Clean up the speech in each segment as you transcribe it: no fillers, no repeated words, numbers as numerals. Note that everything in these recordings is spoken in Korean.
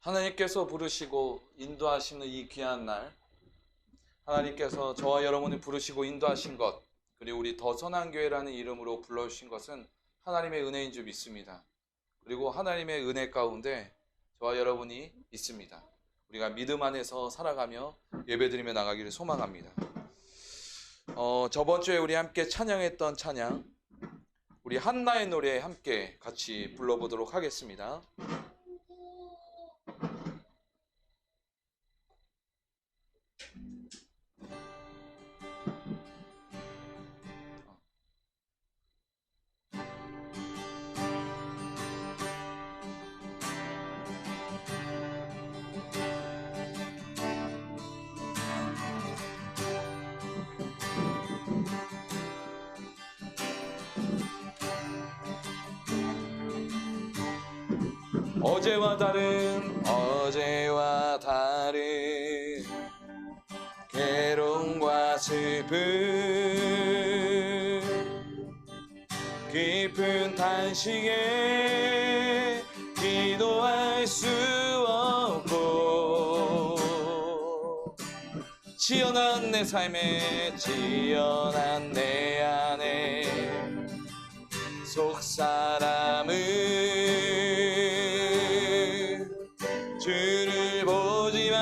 하나님께서 부르시고 인도하시는 이 귀한 날, 하나님께서 저와 여러분을 부르시고 인도하신 것, 그리고 우리 더 선한 교회라는 이름으로 불러주신 것은 하나님의 은혜인 줄 믿습니다. 그리고 하나님의 은혜 가운데 저와 여러분이 있습니다. 우리가 믿음 안에서 살아가며 예배드리며 나가기를 소망합니다. 저번 주에 우리 함께 찬양했던 찬양, 우리 한나의 노래 함께 같이 불러보도록 하겠습니다. 어제와 다른 괴로움과 슬픔, 깊은 탄식에 기도할 수 없고, 지어난 내 삶에 지어난 내 안에 속사람은 주를 보지만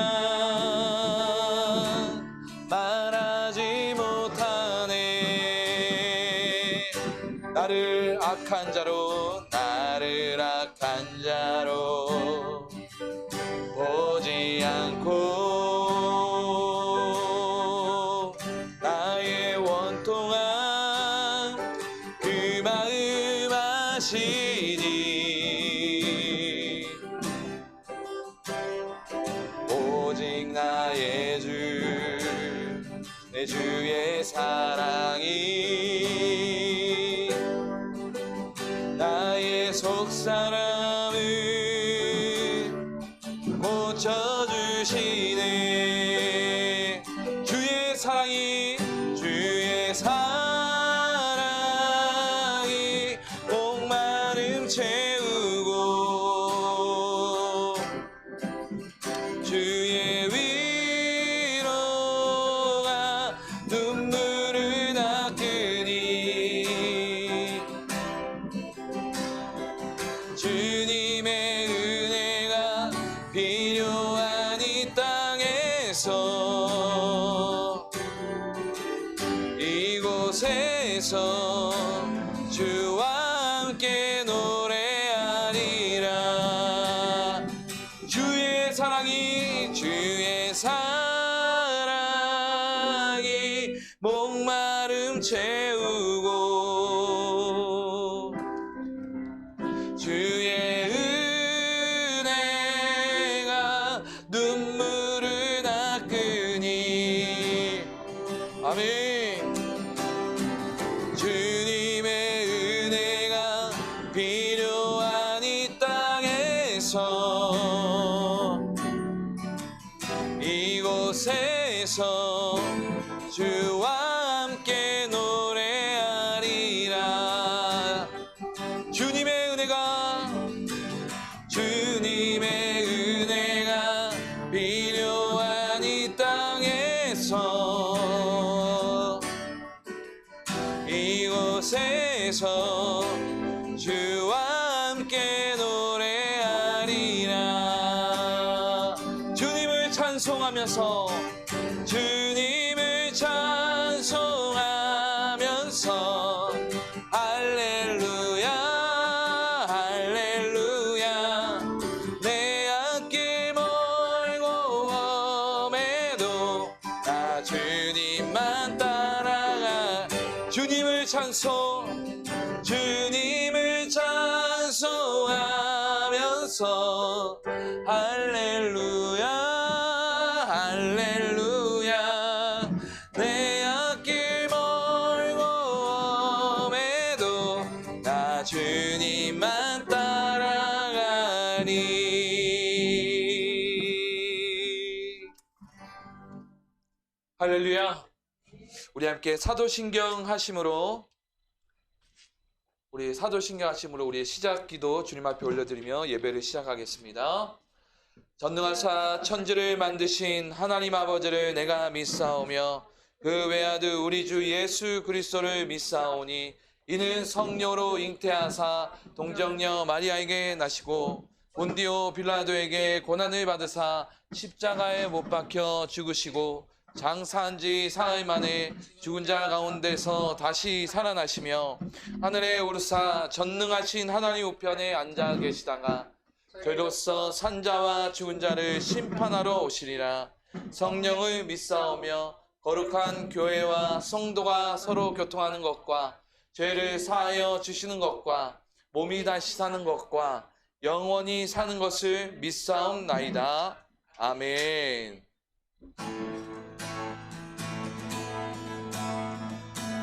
말하지 못하네. 나를 악한 자로 보지 않고 나의 원통한 그 마음 아시니, 오직 나의 주, 내 주의 사랑이 나의 속사람을 고쳐주시네. 주의 사랑이 목마름 채우고, 주의 위로가 눈물을 닦으니, 주님의 은혜가 필요한 이 땅에서, 이곳에서 주와 함께 노래하리라. 주의 사랑이 목마름 채우고, 주의 은혜가 눈물을 닦으니. 아멘. 주님의 은혜가 필요한 이 땅에서, 이곳에서 주와 함께 노래하리라. 주님의 은혜가 필요한 이 땅에서, 이곳에서 주와 함께 노래하리라. 주님을 찬송하면서 할렐루야 할렐루야. 내 앞길 멀고 험해도 나 주님만 따라가. 주님을 찬송하면서 할렐루야 할렐루야. 내 앞길 멀고 험해도 나 주님만 따라가니. 할렐루야. 우리 함께 사도신경 하심으로 우리 시작 기도 주님 앞에 올려드리며 예배를 시작하겠습니다. 전능하사 천지를 만드신 하나님 아버지를 내가 믿사오며 그 외아들 우리 주 예수 그리스도를 믿사오니 이는 성령으로 잉태하사 동정녀 마리아에게 나시고 본디오 빌라도에게 고난을 받으사 십자가에 못 박혀 죽으시고 장사한 지 사흘 만에 죽은 자 가운데서 다시 살아나시며 하늘에 오르사 전능하신 하나님 우편에 앉아 계시다가 저희로서 산자와 죽은 자를 심판하러 오시리라. 성령을 믿사오며 거룩한 교회와 성도가 서로 교통하는 것과 죄를 사하여 주시는 것과 몸이 다시 사는 것과 영원히 사는 것을 믿사옵나이다. 아멘.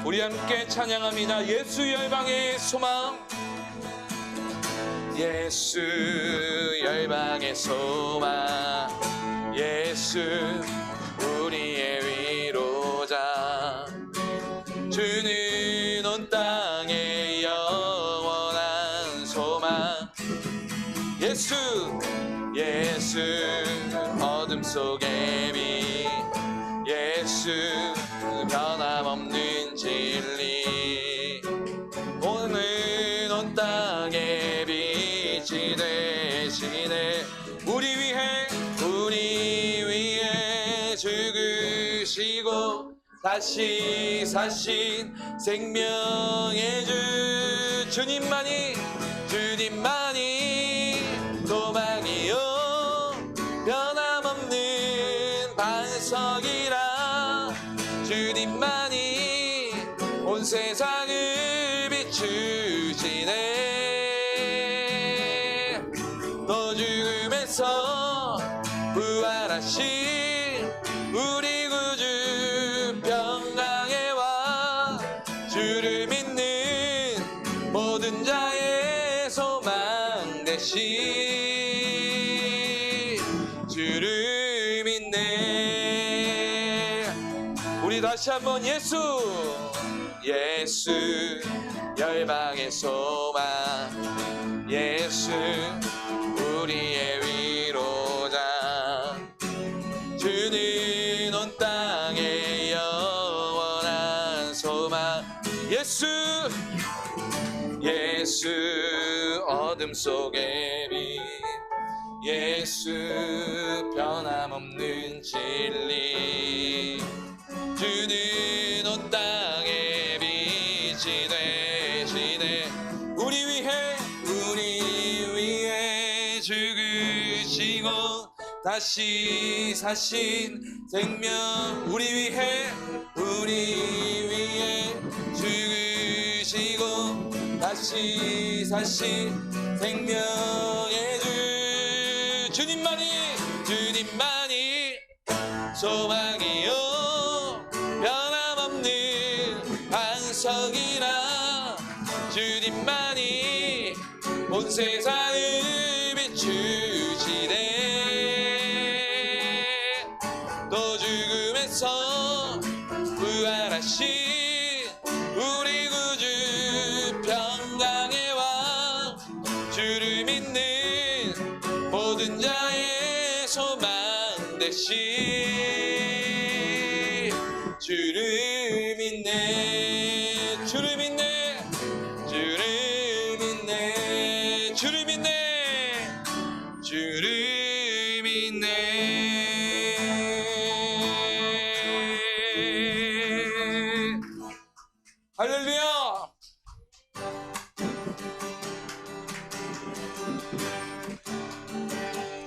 우리 함께 찬양합니다. 예수 열방의 소망. 예수 열방의 소망, 예수 우리의 위로자, 주는 온 땅의 영원한 소망. 예수 예수 어둠 속의 빛, 예수 변함없는 진리, 오늘 온 땅의 빛이 되시네. 우리 위해 죽으시고 다시 사신 생명의 주, 주님만이 소망이요 변함없는 반석이라. 주님만이 온 세상을 비추시네. 또 죽음에서 부활하신 우리 구주 평강의 왕, 주를 믿는 모든 자의 소망 되신 주를 믿네. 우리 다시 한번 예수 열방의 소망, 예수 우리의 위로자, 주는 온 땅의 영원한 소망. 예수 어둠 속의 빛, 예수 변함없는 진리, 주는 온 땅의 빛이 되시네. 우리 위해 죽으시고 다시 사신 생명, 우리 위해 죽으시고 다시 사신 생명의 주, 주님만이 소망이요 변함없는 반석이라. 주님만이 온 세상을 비추시네. 또 죽음에서 부활하신 우리 구주 평강의 왕, 주를 믿는 모든 자의 소망 되신 주를 믿네. 주를 믿네. 주를 믿네. 주를 믿네. 주를 믿네. 할렐루야.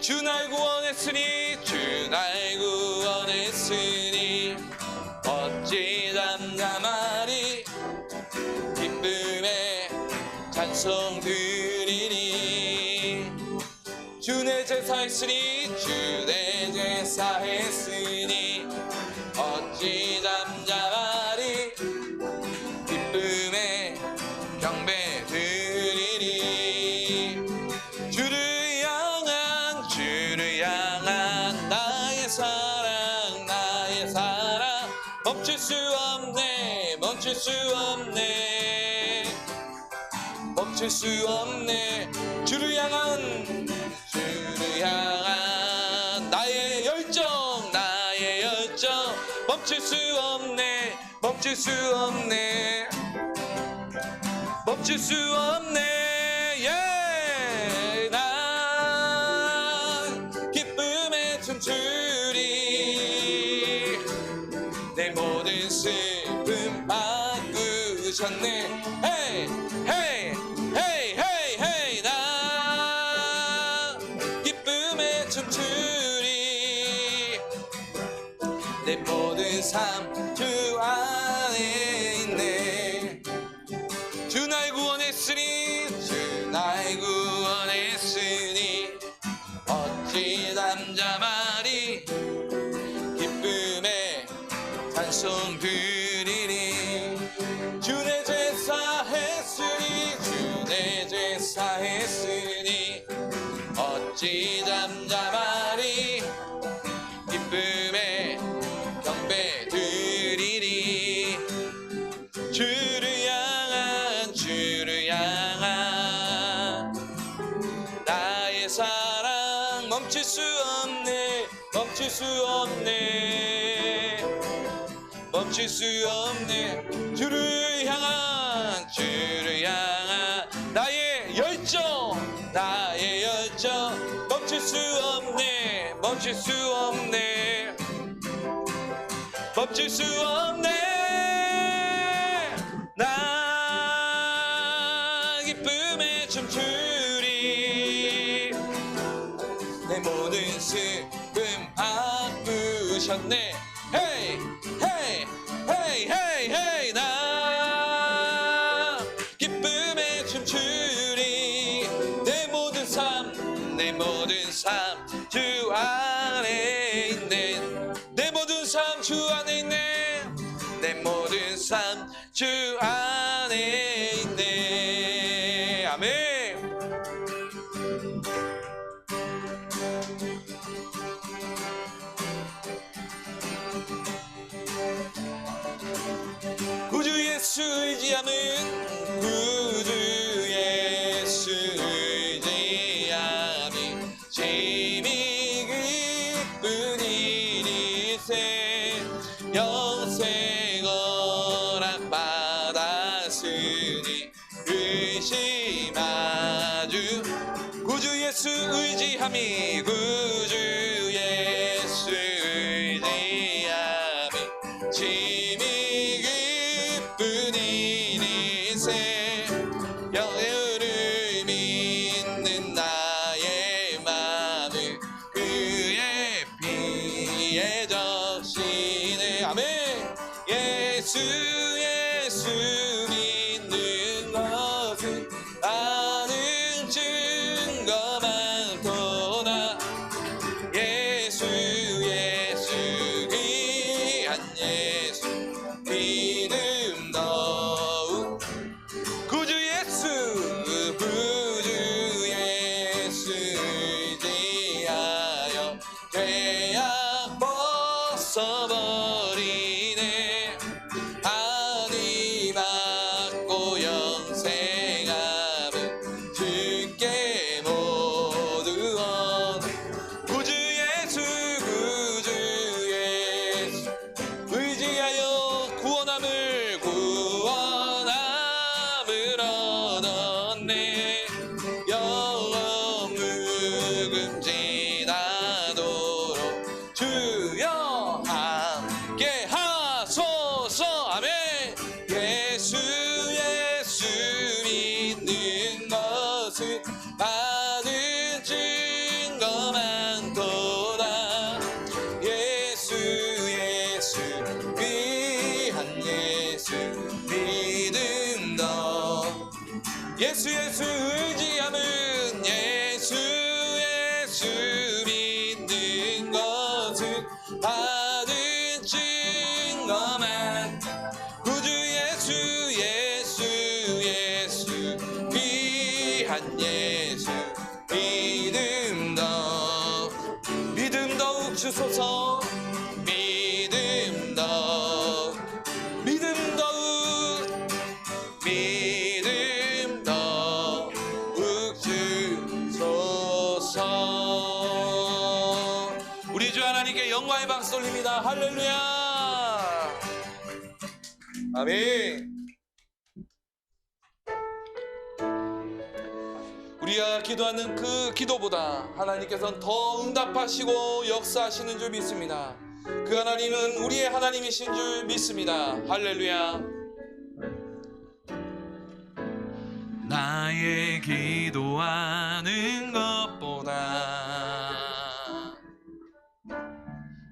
주 날 구원했으니, 주 날 구원했으니 어찌 잠잠하리. 기쁨에 찬송 드리니. 주 내 제사했으니, 주 내 제사했으니 어찌 잠잠하리. 기쁨에 경배 드리니. 주를 향한 나의 사랑 멈출 수 없네. 주를 향한 나의 열정 나의 열정 멈출 수 없네 멈출 수 없네 멈출 수 없네 yeah. 난 기쁨에 춤추리 내 모든 슬픔 바꾸셨네 hey, hey, hey, hey, hey. 난 기쁨에 춤추리 내 모든 삶 주 안에 있네 주 날 구원했으니 주 날 구원했으니 어찌 남자말이 기쁨에 찬송 드리니 주 내 제사 했으니 주 내 제사 했으니 어찌 잠잠하리 기쁨에 경배 드리리 주를 향한 나의 사랑 멈출 수 없네 멈출 수 없네 멈출 수 없네 주를 향한 나의 열정 멈출 수 없네 멈출 수 없네 멈출 수 없네 나 기쁨에 춤추리 내 모든 슬픔 바꾸셨네 헤이 헤이 헤이 헤이 헤이 나 기쁨에 춤추리 내 모든 삶 주 안에 있네 내 모든 삶 주 안에 있네 내 모든 삶 주 안에 있네 아멘 구주 예수 의지함은 구주 예수 의지함이 심히 기쁜 일이세 영생 허락 받았으니 의심하주 구주 예수 의지함이 구주 예수 의지함이 심히 기쁜 일이세 영예를 믿는 나의 마음을 그의 피에 적시네 아멘 예수 믿는 것은 나는 증거만 도나 예수 귀한 예수 믿음 더욱 구주 예수 의지하여 죄악 벗어버리네 하니 받고 영생함은 주께 모두 얻 구주 예수 의지하여 구원함을 얻었네 영원 묵음지나도록 주여 함께 하소서 아멘 예수 믿는 것은 받은 증거만 도다 예수 귀한 예수 믿음 더 예수 의지함은 예수 믿는 것은 받은 증거만 구주 예수 귀한 예수 믿음 더욱 주소서 믿음 더욱 주소서 우리 주 하나님 하나님께 영광의 박수 돌립니다. 할렐루야. 아멘. 우리가 기도하는 그 기도보다 하나님께서는 더 응답하시고 역사하시는 줄 믿습니다. 그 하나님은 우리의 하나님이신 줄 믿습니다. 할렐루야. 나의 기도하는 것보다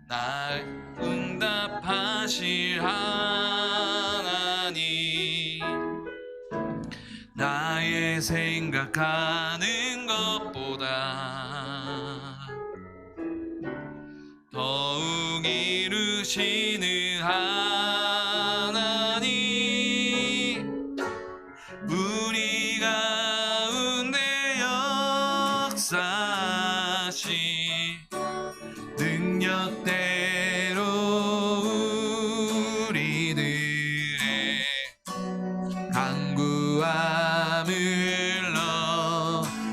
날 응답하실 하나님, 나의 생각하는 것보다 더욱 이루시는 하나님, 우리 가운데 역사하시 능력대로 우리들의 강구함을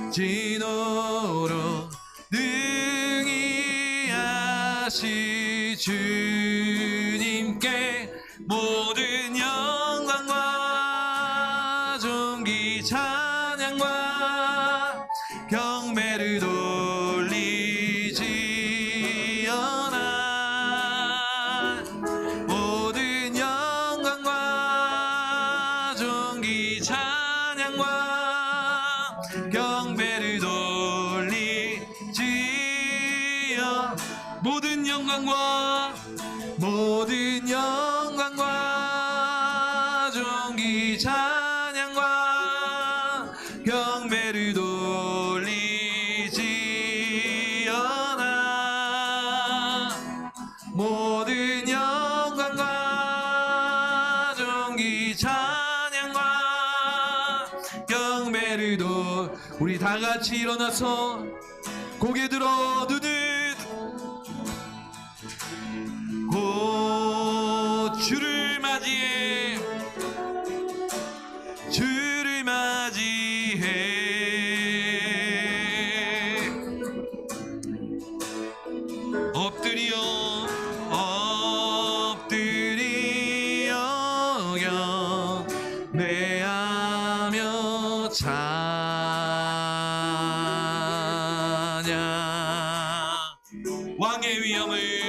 넘치도록 능히 하시 주님께 모든 영광과 존귀 찬양과 경배를 돌리지어나 모든 영광과 존귀 찬양과 경배를 돌리지어 모든 영광과 존귀 찬양과 경배를 돌리지어나 모든 영광과 존귀 찬양과 경배를 우리 다 같이 일어나서 고개 들어 눈을 곧 주를 맞이해 엎드려 경배하며 찬양 왕의 위엄을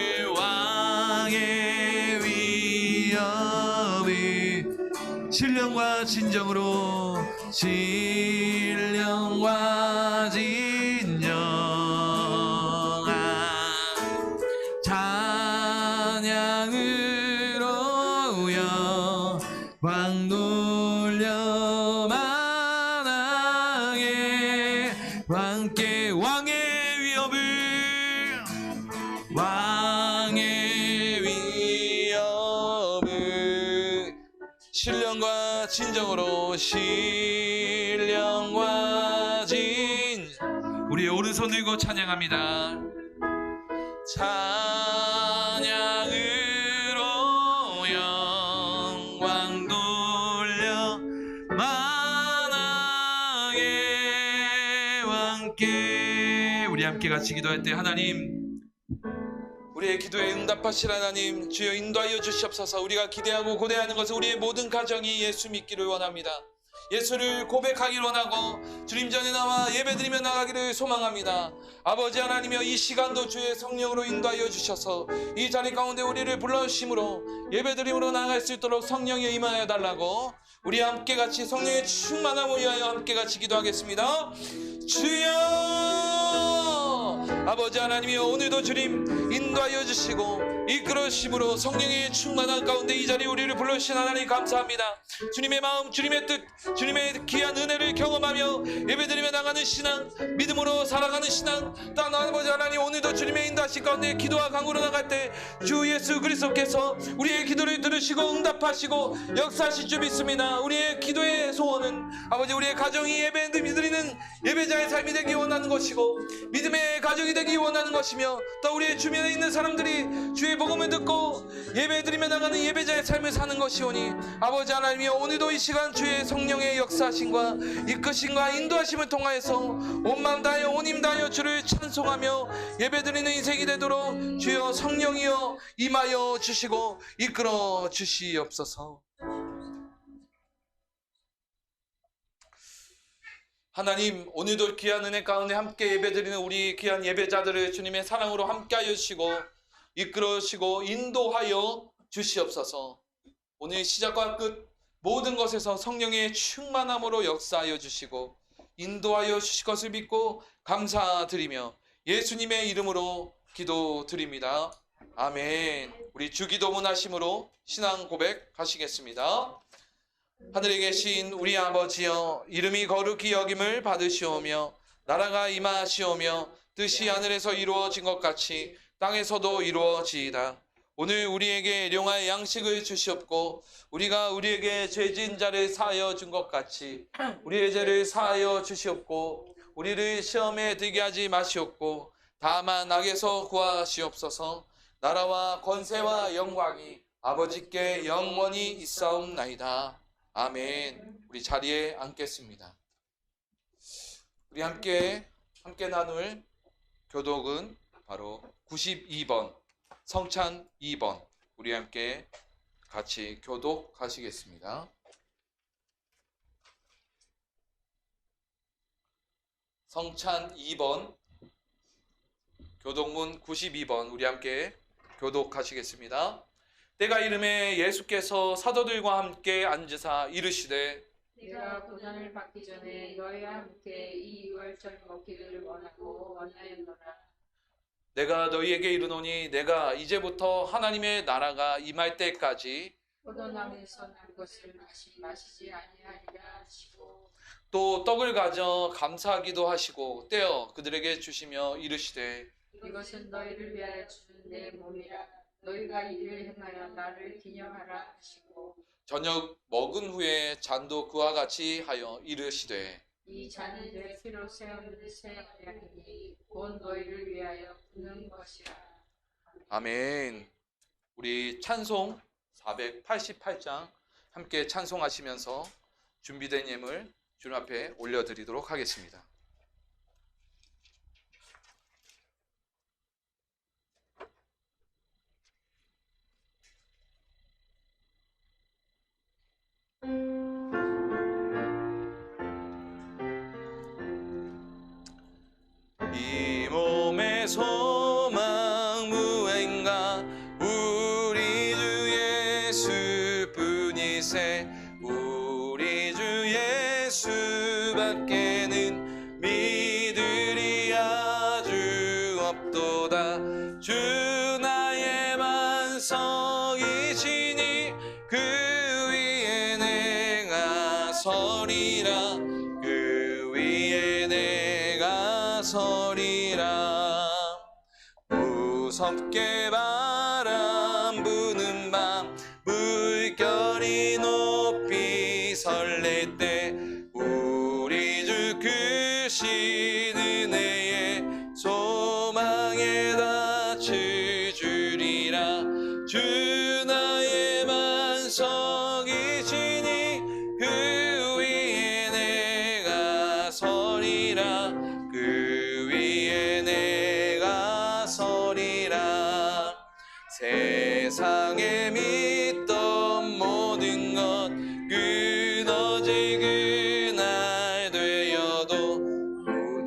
신령과 진정으로 신령과 진정한 찬양으로 영광 돌려 만왕의 왕께 왕의 위엄을 신령과 진정으로 신령과 우리의 오른손 들고 찬양합니다. 찬양으로 영광 돌려 만왕의 왕께 우리 함께 같이 기도할 때 하나님 우리의 기도에 응답하실 하나님 주여 인도하여 주시옵소서. 우리가 기대하고 고대하는 것은 우리의 모든 가정이 예수 믿기를 원합니다. 예수를 고백하기를 원하고 주님 전에 나와 예배드리며 나가기를 소망합니다. 아버지 하나님이여 이 시간도 주의 성령으로 인도하여 주셔서 이 자리 가운데 우리를 불러주심으로 예배드림으로 나아갈 수 있도록 성령이 임하여 달라고 우리 함께 같이 성령의 충만함을 위하여 함께 같이 기도하겠습니다. 주여 아버지 하나님이여 오늘도 주님 인도하여 주시고 이끌어 주심으로 성령의 충만한 가운데 이 자리에 우리를 불러주신 하나님 감사합니다. 주님의 마음 주님의 뜻 주님의 귀한 은혜를 경험하며 예배드리며 나가는 신앙 믿음으로 살아가는 신앙 또한 아버지 하나님 오늘도 주님의 인도하신 가운데 기도와 강구로 나갈 때 주 예수 그리스도께서 우리의 기도를 들으시고 응답하시고 역사하실 줄 믿습니다. 우리의 기도의 소원은 아버지 우리의 가정이 예배드리는 예배자의 삶이 되기 원하는 것이고 믿음의 가정이 되기 원하는 것이며, 또 우리의 주변에 있는 사람들이 주의 복음을 듣고 예배드리며 나가는 예배자의 삶을 사는 것이오니, 아버지 하나님이여, 오늘도 이 시간 주의 성령의 역사하심과 이끄심과 인도하심을 통하여서 온 마음 다하여 온 힘 다하여 주를 찬송하며 예배드리는 인생이 되도록 주여 성령이여 임하여 주시고 이끌어 주시옵소서. 하나님, 오늘도 귀한 은혜 가운데 함께 예배드리는 우리 귀한 예배자들을 주님의 사랑으로 함께하여 주시고 이끌어 주시고 인도하여 주시옵소서. 오늘 시작과 끝 모든 것에서 성령의 충만함으로 역사하여 주시고 인도하여 주실 것을 믿고 감사드리며 예수님의 이름으로 기도드립니다. 아멘. 우리 주기도문 하심으로 신앙 고백하시겠습니다. 하늘에 계신 우리 아버지여, 이름이 거룩히 여김을 받으시오며 나라가 임하시오며 뜻이 하늘에서 이루어진 것 같이 땅에서도 이루어지이다. 오늘 우리에게 일용할 양식을 주시옵고 우리가 우리에게 죄진 자를 사하여 준 것 같이 우리의 죄를 사하여 주시옵고 우리를 시험에 들게 하지 마시옵고 다만 악에서 구하시옵소서. 나라와 권세와 영광이 아버지께 영원히 있사옵나이다. 아멘. 우리 자리에 앉겠습니다. 우리 함께 나눌 교독은 바로 92번 성찬 2번 우리 함께 같이 교독하시겠습니다. 성찬 2번 교독문 92번 우리 함께 교독하시겠습니다. 때가 이름에 예수께서 사도들과 함께 앉으사 이르시되 내가 고난을 받기 전에 너희와 함께 이 유월절 먹기를 원하였노라. 내가 너희에게 이르노니 내가 이제부터 하나님의 나라가 임할 때까지 포도나무에서 난 것을 마시지 아니하리라 하시고 또 떡을 가져 감사하기도 하시고 떼어 그들에게 주시며 이르시되 이것은 너희를 위하여 주는 내 몸이라. 너희가 이를 행하여 나를 기념하라 하시고 저녁 먹은 후에 잔도 그와 같이 하여 이르시되 이 잔은 내 피로 세우는 새 언약이니 곧 너희를 위하여 붓는 것이라. 아멘. 우리 찬송 488장 함께 찬송하시면서 준비된 예물 주님 앞에 올려드리도록 하겠습니다. 이 몸의 소망 무언가 우리 주 예수뿐이세. 우리 주 예수밖에는 믿으리 아주 없도다. 주 나의 반석이시니 그 위에 내가 서리라. 그 위에 내가 서리라. 무섭게 바람 부는 밤 물결이 높이 설렐 때 우리 주 크신 은혜에 소망에 닿을 주리라. 주 나의 반석이시니 그 위에 내가 서리라. 그 위에 내가 서리라. 세상에 믿던 모든 것 끊어질 그날 되어도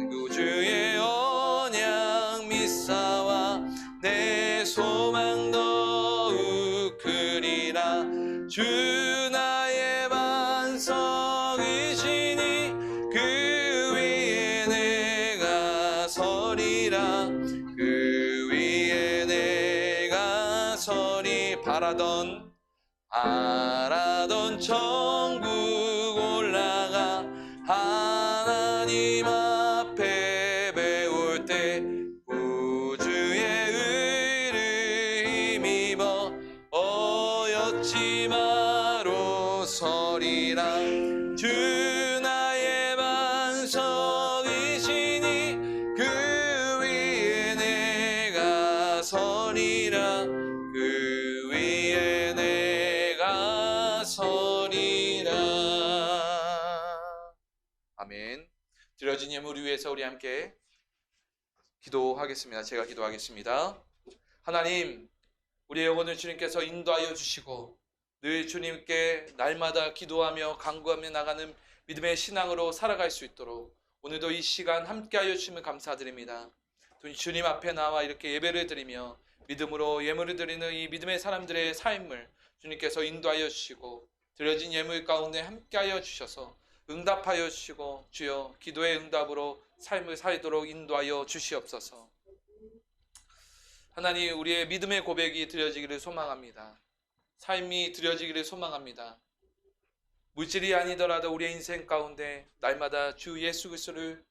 구주의 언약 믿사와 내 소망 더욱 크리라. 주 나의 반석이시니 그 위에 내가 서리라. 그 위에 내가 서리. 바라던 천국 올라가 하나님 앞에 배울 때 우주의 의를 힘입어 어여치마로 서리라. 주 나의 반석이시니 그 위에 서리라 그 위에 내가 서리라. 아멘. 드려진 예물 위해서 우리 함께 기도하겠습니다. 제가 기도하겠습니다. 하나님, 우리의 영혼을 주님께서 인도하여 주시고 늘 주님께 날마다 기도하며 간구하며 나가는 믿음의 신앙으로 살아갈 수 있도록 오늘도 이 시간 함께하여 주시면 감사드립니다. 주님 앞에 나와 이렇게 예배를 드리며 믿음으로 예물을 드리는 이 믿음의 사람들의 삶을 주님께서 인도하여 주시고 드려진 예물 가운데 함께하여 주셔서 응답하여 주시고 주여 기도의 응답으로 삶을 살도록 인도하여 주시옵소서. 하나님, 우리의 믿음의 고백이 드려지기를 소망합니다. 삶이 드려지기를 소망합니다. 물질이 아니더라도 우리의 인생 가운데 날마다 주 예수 그리스도를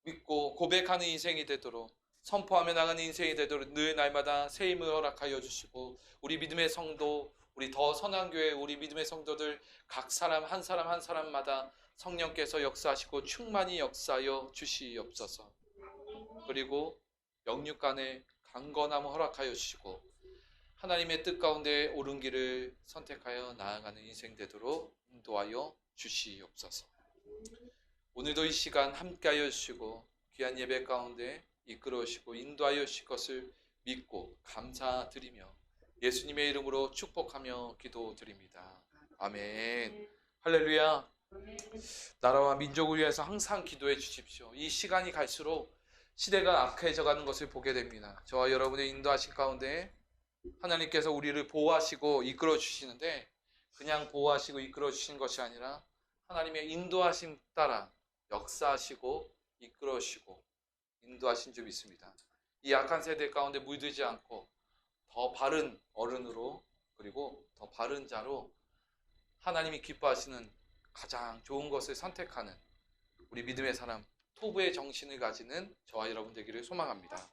믿고 고백하는 인생이 되도록 선포하며 나가는 인생이 되도록 늘 날마다 새 힘을 허락하여 주시고 우리 믿음의 성도, 우리 더 선한 교회, 우리 믿음의 성도들 각 사람 한 사람마다 성령께서 역사하시고 충만히 역사하여 주시옵소서. 그리고 영육 간의 강건함을 허락하여 주시고 하나님의 뜻 가운데 옳은 길을 선택하여 나아가는 인생 되도록 인도하여 주시옵소서. 오늘도 이 시간 함께하여 주시고 귀한 예배 가운데 이끌어 주시고 인도하여 주실 것을 믿고 감사드리며 예수님의 이름으로 축복하며 기도드립니다. 아멘. 할렐루야. 나라와 민족을 위해서 항상 기도해 주십시오. 이 시간이 갈수록 시대가 악해져 가는 것을 보게 됩니다. 저와 여러분의 인도하신 가운데 하나님께서 우리를 보호하시고 이끌어 주시는데 그냥 보호하시고 이끌어 주신 것이 아니라 하나님의 인도하심 따라 역사하시고 이끌어 주시고 인도하신 줄 믿습니다. 이 악한 세대 가운데 물들지 않고 더 바른 어른으로 그리고 더 바른 자로 하나님이 기뻐하시는 가장 좋은 것을 선택하는 우리 믿음의 사람 토부의 정신을 가지는 저와 여러분 되기를 소망합니다.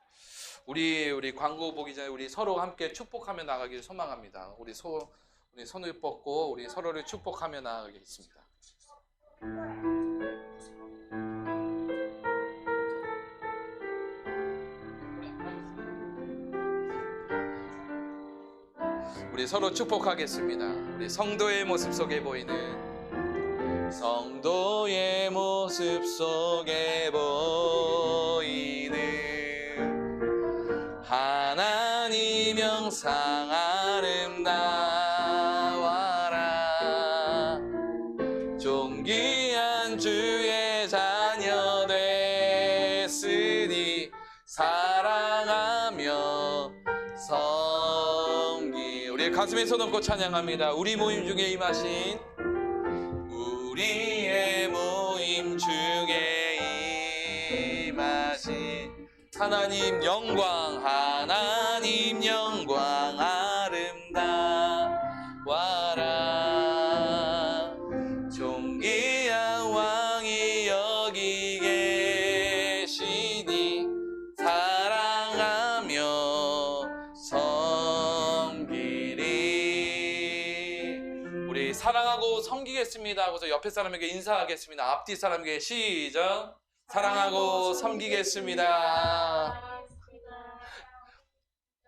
우리 광고 보기 전에 우리 서로 함께 축복하며 나가기를 소망합니다. 우리 손을 뻗고 우리 서로를 축복하며 나가겠습니다. 우리 서로 축복하겠습니다. 우리 성도의 모습 속에 보이는 하나님 영상 아름다워라. 존귀한 주의 자녀 됐으니 사랑하며 섬기. 우리 가슴에 손 얹고 찬양합니다. 우리 모임 중에 임하신 우리의 모임 중에 임하신 하나님 영광 아름다워라. 존귀한 왕이 여기 계시니 사랑하며 섬기리. 우리 사랑하고 섬기겠습니다 하고서 옆에 사람에게 인사하겠습니다. 앞뒤 사람에게 시작. 사랑하고 섬기겠습니다.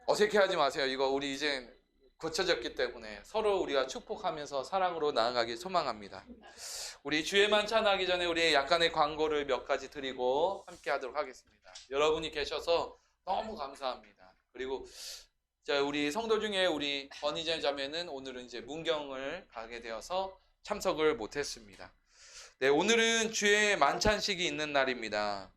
어색해하지 마세요. 이거 우리 이제 고쳐졌기 때문에 서로 우리가 축복하면서 사랑으로 나아가길 소망합니다. 우리 주의 만찬하기 전에 우리 약간의 광고를 몇 가지 드리고 함께 하도록 하겠습니다. 여러분이 계셔서 너무 감사합니다. 그리고 우리 성도 중에 우리 권희재 자매는 오늘은 이제 문경을 가게 되어서 참석을 못했습니다. 네, 오늘은 주의 만찬식이 있는 날입니다.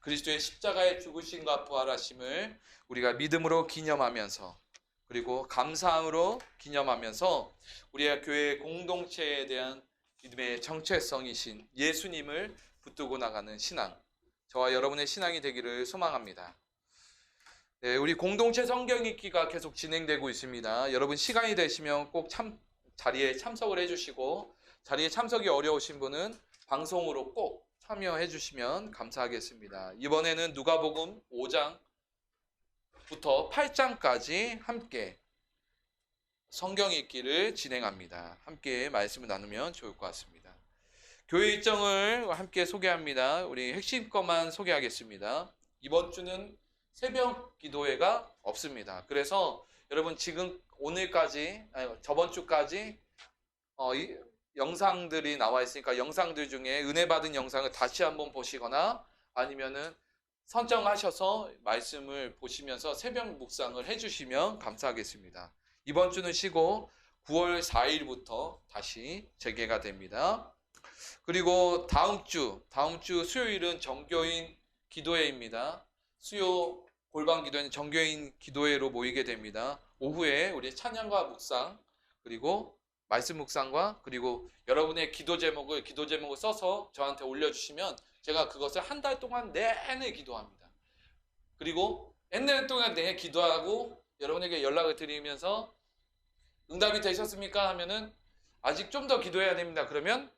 그리스도의 십자가의 죽으심과 부활하심을 우리가 믿음으로 기념하면서 그리고 감사함으로 기념하면서 우리의 교회 공동체에 대한 믿음의 정체성이신 예수님을 붙들고 나가는 신앙, 저와 여러분의 신앙이 되기를 소망합니다. 네, 우리 공동체 성경 읽기가 계속 진행되고 있습니다. 여러분 시간이 되시면 꼭 자리에 참석을 해주시고 자리에 참석이 어려우신 분은 방송으로 꼭 참여해 주시면 감사하겠습니다. 이번에는 누가복음 5장부터 8장까지 함께 성경 읽기를 진행합니다. 함께 말씀을 나누면 좋을 것 같습니다. 교회 일정을 함께 소개합니다. 우리 핵심 것만 소개하겠습니다. 이번 주는 새벽 기도회가 없습니다. 그래서 여러분 지금 오늘까지, 아니, 저번 주까지 이 영상들이 나와 있으니까 영상들 중에 은혜 받은 영상을 다시 한번 보시거나 아니면은 선정하셔서 말씀을 보시면서 새벽 묵상을 해주시면 감사하겠습니다. 이번 주는 쉬고 9월 4일부터 다시 재개가 됩니다. 그리고 다음 주 수요일은 정교인 기도회입니다. 수요 골방 기도회는 정교인 기도회로 모이게 됩니다. 오후에 우리 찬양과 묵상, 그리고 말씀 묵상과 그리고 여러분의 기도 제목을 써서 저한테 올려주시면 제가 그것을 한 달 동안 내내 기도합니다. 그리고 내내 동안 내내 기도하고 여러분에게 연락을 드리면서 응답이 되셨습니까? 하면은 아직 좀 더 기도해야 됩니다. 그러면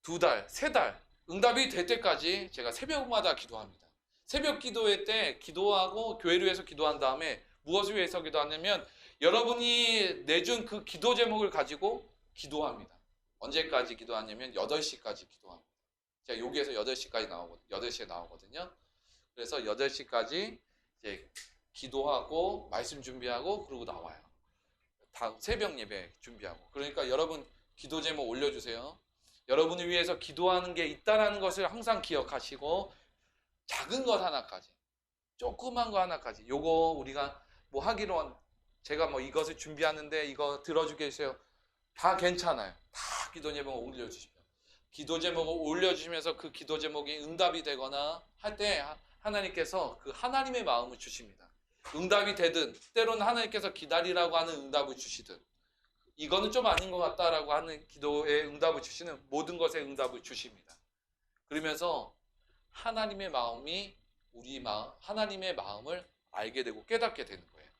2달, 3달 응답이 될 때까지 제가 새벽마다 기도합니다. 새벽 기도회 때 기도하고 교회를 위해서 기도한 다음에 무엇을 위해서 기도하냐면 여러분이 내준 그 기도 제목을 가지고 기도합니다. 언제까지 기도하냐면 8시까지 기도합니다. 제가 여기에서 8시까지 나오거든요. 8시에 나오거든요. 그래서 8시까지 이제 기도하고 말씀 준비하고 그러고 나와요. 다음 새벽 예배 준비하고. 그러니까 여러분 기도 제목 올려주세요. 여러분을 위해서 기도하는 게 있다는 것을 항상 기억하시고 작은 것 하나까지, 조그만 거 하나까지 요거 우리가 뭐 하기로 제가 뭐 이것을 준비하는데 이거 들어주겠어요. 다 괜찮아요. 다 기도 제목을 올려주시면 기도 제목을 올려주시면서 그 기도 제목이 응답이 되거나 할 때 하나님께서 그 하나님의 마음을 주십니다. 응답이 되든 때로는 하나님께서 기다리라고 하는 응답을 주시든 이거는 좀 아닌 것 같다라고 하는 기도에 응답을 주시는 모든 것에 응답을 주십니다. 그러면서 하나님의 마음이 하나님의 마음을 알게 되고 깨닫게 되는 거예요.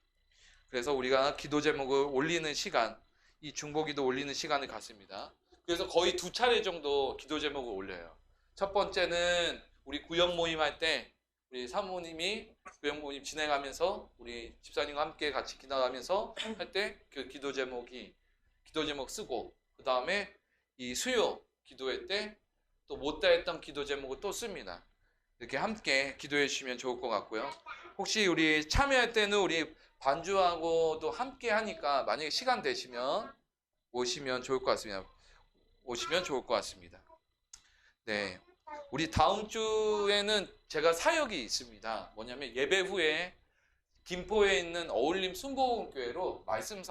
그래서 우리가 기도 제목을 올리는 시간, 이 중보기도 올리는 시간을 갖습니다. 그래서 거의 2차례 정도 기도 제목을 올려요. 첫 번째는 우리 구역 모임 할 때 우리 사모님이 구역 모임 진행하면서 우리 집사님과 함께 같이 기도하면서 할 때 그 기도 제목 쓰고 그 다음에 이 수요 기도회 때 또 못다 했던 기도 제목을 또 씁니다. 이렇게 함께 기도해 주시면 좋을 것 같고요. 혹시 우리 참여할 때는 우리 반주하고도 함께 하니까 만약에 시간 되시면 오시면 좋을 것 같습니다. 네. 우리 다음 주에는 제가 사역이 있습니다. 뭐냐면 예배 후에 김포에 있는 어울림 순복음교회로 말씀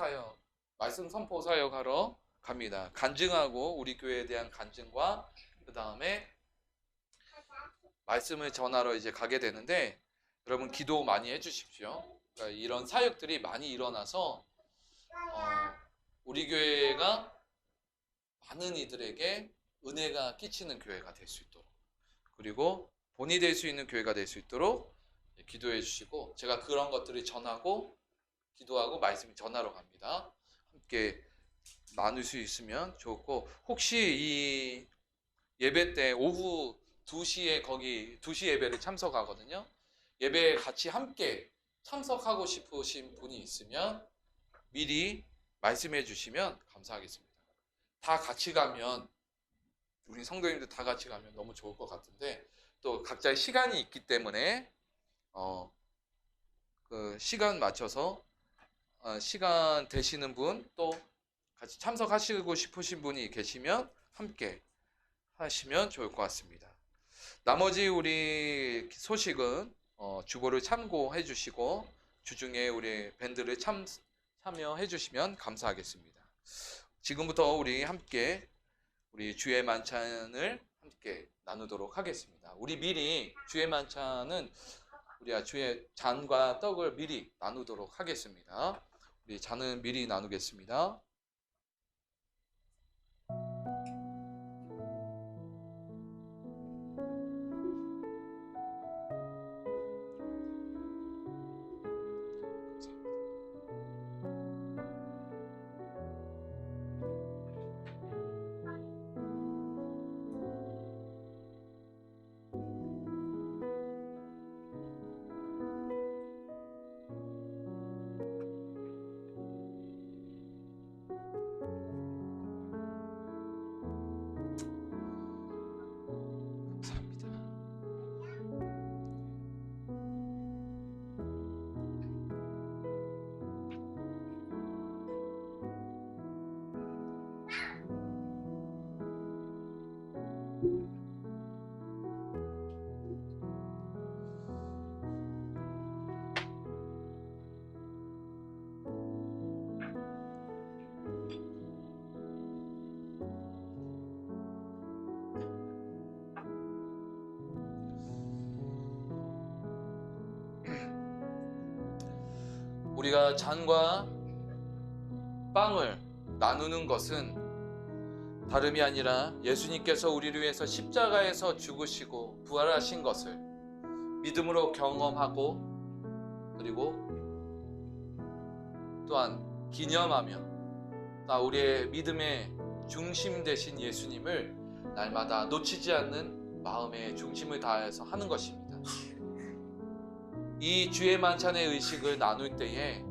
선포 사역하러 갑니다. 간증하고 우리 교회에 대한 간증과 그 다음에 말씀을 전하러 이제 가게 되는데 여러분 기도 많이 해주십시오. 그러니까 이런 사역들이 많이 일어나서 우리 교회가 많은 이들에게 은혜가 끼치는 교회가 될 수 있도록 그리고 본이 될 수 있는 교회가 될 수 있도록 기도해 주시고 제가 그런 것들을 전하고 기도하고 말씀 전하러 갑니다. 함께 나눌 수 있으면 좋고 혹시 이 예배 때 오후 2시에 거기 2시 예배를 참석하거든요. 예배에 같이 함께 참석하고 싶으신 분이 있으면 미리 말씀해 주시면 감사하겠습니다. 다 같이 가면 우리 성도님들 다 같이 가면 너무 좋을 것 같은데 또 각자의 시간이 있기 때문에 그 시간 맞춰서 시간 되시는 분 또 같이 참석하시고 싶으신 분이 계시면 함께 하시면 좋을 것 같습니다. 나머지 우리 소식은 주보를 참고해 주시고 주중에 우리 밴드를 참여해 주시면 감사하겠습니다. 지금부터 우리 함께 우리 주의 만찬을 함께 나누도록 하겠습니다. 우리 미리 주의 만찬은 우리 주의 잔과 떡을 미리 나누도록 하겠습니다. 우리 잔은 미리 나누겠습니다. 우리가 잔과 빵을 나누는 것은 다름이 아니라 예수님께서 우리를 위해서 십자가에서 죽으시고 부활하신 것을 믿음으로 경험하고, 그리고 또한 기념하며 우리의 믿음의 중심 되신 예수님을 날마다 놓치지 않는 마음의 중심을 다해서 하는 것입니다. 이 주의 만찬의 의식을 나눌 때에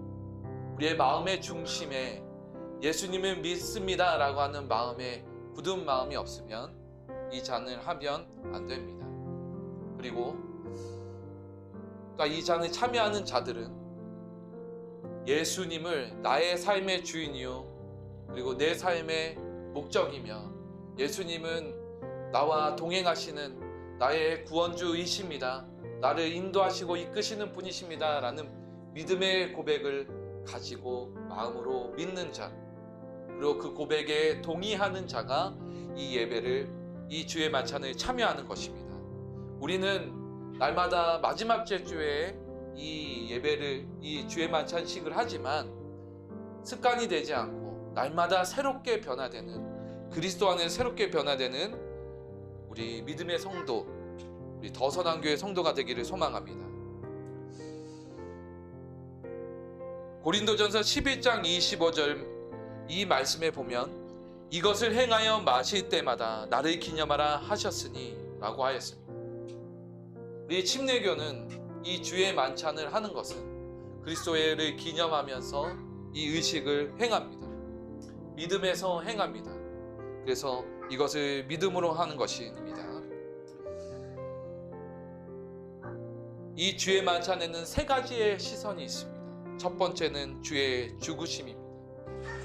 우리의 마음의 중심에 예수님을 믿습니다 라고 하는 마음에 굳은 마음이 없으면 이 잔을 하면 안 됩니다. 그리고 또 이 잔을 참여하는 자들은 예수님을 나의 삶의 주인이요 그리고 내 삶의 목적이며, 예수님은 나와 동행하시는 나의 구원주이십니다, 나를 인도하시고 이끄시는 분이십니다 라는 믿음의 고백을 가지고 마음으로 믿는 자, 그리고 그 고백에 동의하는 자가 이 예배를, 이 주의 만찬을 참여하는 것입니다. 우리는 날마다 마지막 제주에 이 예배를, 이 주의 만찬식을 하지만 습관이 되지 않고 날마다 새롭게 변화되는, 그리스도 안에 새롭게 변화되는 우리 믿음의 성도, 우리 더선한교회 성도가 되기를 소망합니다. 고린도전서 11장 25절 이 말씀에 보면 이것을 행하여 마실 때마다 나를 기념하라 하셨으니 라고 하였습니다. 우리 침례교는 이 주의 만찬을 하는 것은 그리스도를 기념하면서 이 의식을 행합니다. 믿음에서 행합니다. 그래서 이것을 믿음으로 하는 것입니다. 이 주의 만찬에는 세 가지의 시선이 있습니다. 첫 번째는 주의 죽으심입니다.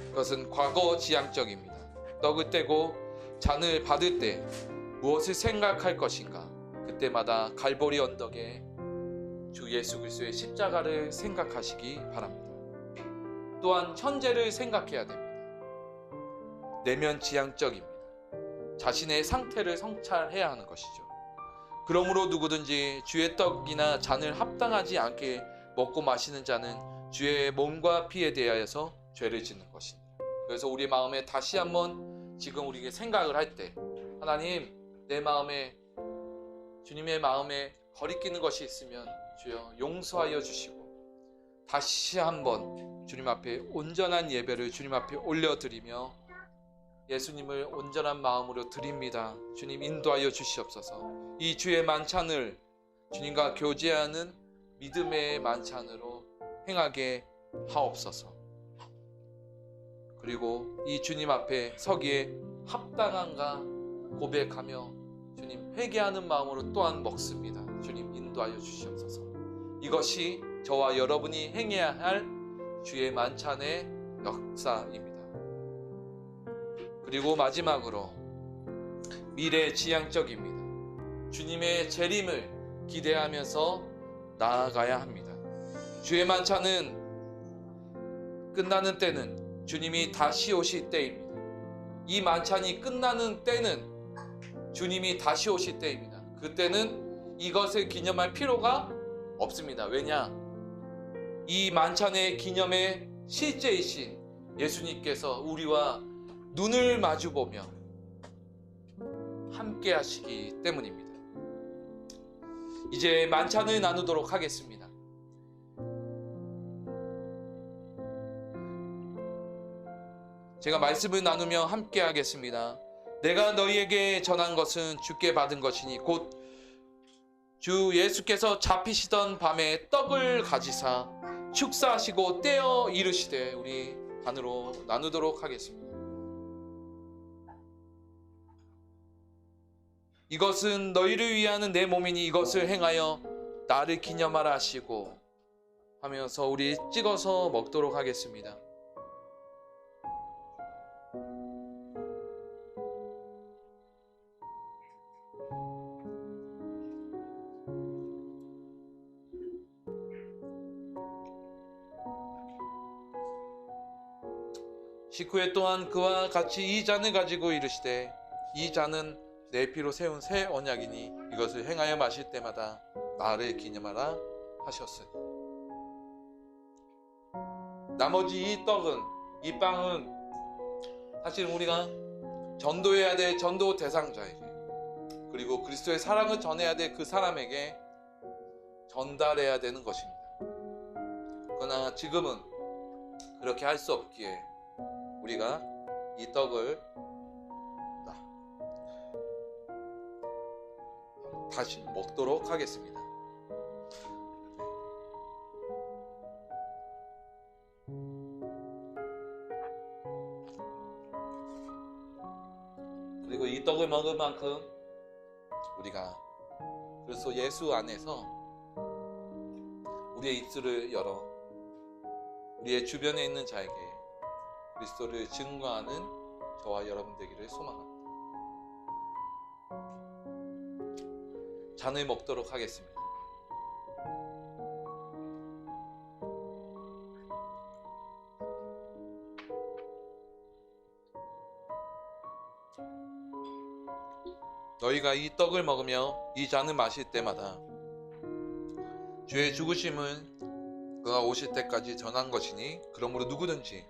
그것은 과거 지향적입니다. 떡을 떼고 잔을 받을 때 무엇을 생각할 것인가? 그때마다 갈보리 언덕에 주 예수 그리스도의 십자가를 생각하시기 바랍니다. 또한 현재를 생각해야 됩니다. 내면 지향적입니다. 자신의 상태를 성찰해야 하는 것이죠. 그러므로 누구든지 주의 떡이나 잔을 합당하지 않게 먹고 마시는 자는 주의 몸과 피에 대하여서 죄를 짓는 것입니다. 그래서 우리 마음에 다시 한번 지금 우리에게 생각을 할 때, 하나님, 내 마음에, 주님의 마음에 거리끼는 것이 있으면 주여 용서하여 주시고 다시 한번 주님 앞에 온전한 예배를 주님 앞에 올려드리며 예수님을 온전한 마음으로 드립니다. 주님 인도하여 주시옵소서. 이 주의 만찬을 주님과 교제하는 믿음의 만찬으로 행하게 하옵소서. 그리고 이 주님 앞에 서기에 합당한가 고백하며 주님 회개하는 마음으로 또한 먹습니다. 주님 인도하여 주시옵소서. 이것이 저와 여러분이 행해야 할 주의 만찬의 역사입니다. 그리고 마지막으로 미래지향적입니다. 주님의 재림을 기대하면서 나아가야 합니다. 주의 만찬은 끝나는 때는 주님이 다시 오실 때입니다. 이 만찬이 끝나는 때는 주님이 다시 오실 때입니다. 그때는 이것을 기념할 필요가 없습니다. 왜냐? 이 만찬의 기념의 실제이신 예수님께서 우리와 눈을 마주보며 함께 하시기 때문입니다. 이제 만찬을 나누도록 하겠습니다. 제가 말씀을 나누며 함께 하겠습니다. 내가 너희에게 전한 것은 주께 받은 것이니 곧 주 예수께서 잡히시던 밤에 떡을 가지사 축사하시고 떼어 이르시되, 우리 반으로 나누도록 하겠습니다. 이것은 너희를 위하는 내 몸이니 이것을 행하여 나를 기념하라 하시고 하면서 우리 찍어서 먹도록 하겠습니다. 식후에 또한 그와 같이 이 잔을 가지고 이르시되 이 잔은 내 피로 세운 새 언약이니 이것을 행하여 마실 때마다 나를 기념하라 하셨으니. 나머지 이 떡은, 이 빵은 사실 우리가 전도해야 될 전도 대상자에게, 그리고 그리스도의 사랑을 전해야 될 그 사람에게 전달해야 되는 것입니다. 그러나 지금은 그렇게 할 수 없기에 우리가 이 떡을 다시 먹도록 하겠습니다. 그리고 이 떡을 먹을 만큼 우리가 그리스도 예수 안에서 우리의 입술을 열어 우리의 주변에 있는 자에게 그리스도를 증거하는 저와 여러분 되기를 소망합니다. 잔을 먹도록 하겠습니다. 너희가 이 떡을 먹으며 이 잔을 마실 때마다 주의 죽으심을 그가 오실 때까지 전한 것이니, 그러므로 누구든지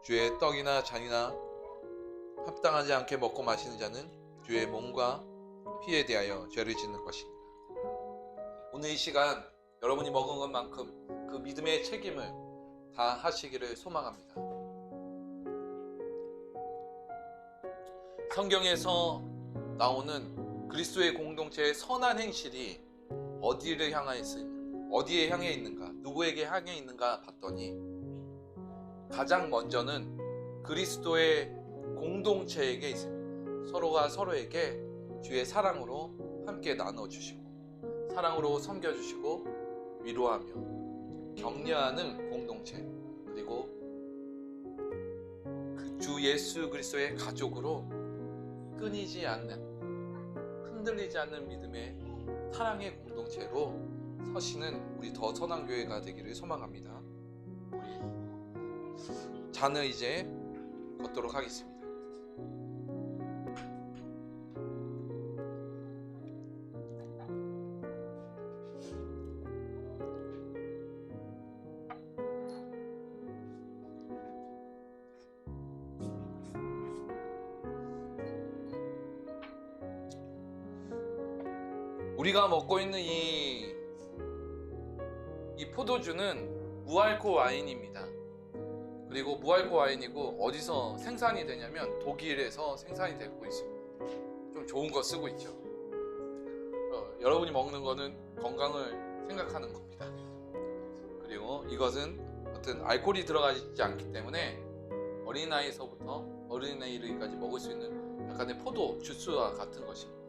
주의 떡이나 잔이나 합당하지 않게 먹고 마시는 자는 주의 몸과 피에 대하여 죄를 짓는 것입니다. 오늘 이 시간 여러분이 먹은 것만큼 그 믿음의 책임을 다 하시기를 소망합니다. 성경에서 나오는 그리스도의 공동체의 선한 행실이 어디를 향해 어디에 향해 있는가, 누구에게 향해 있는가 봤더니 가장 먼저는 그리스도의 공동체에게 있습니다. 서로가 서로에게 주의 사랑으로 함께 나눠주시고 사랑으로 섬겨주시고 위로하며 격려하는 공동체, 그리고 그 주 예수 그리스도의 가족으로 끊이지 않는, 흔들리지 않는 믿음의 사랑의 공동체로 서시는 우리 더 선한 교회가 되기를 소망합니다. 우리 잔을 이제 걷도록 하겠습니다. 우리가 먹고 있는 이 포도주는 무알코올 와인입니다. 그리고 무알코올 와인이고 어디서 생산이 되냐면 독일에서 생산이 되고 있습니다. 좀 좋은 거 쓰고 있죠. 여러분이 먹는 거는 건강을 생각하는 겁니다. 그리고 이것은 어떤 알코올이 들어가지 않기 때문에 어린아이서부터 어린아이 이르기까지 먹을 수 있는 약간의 포도 주스와 같은 것입니다.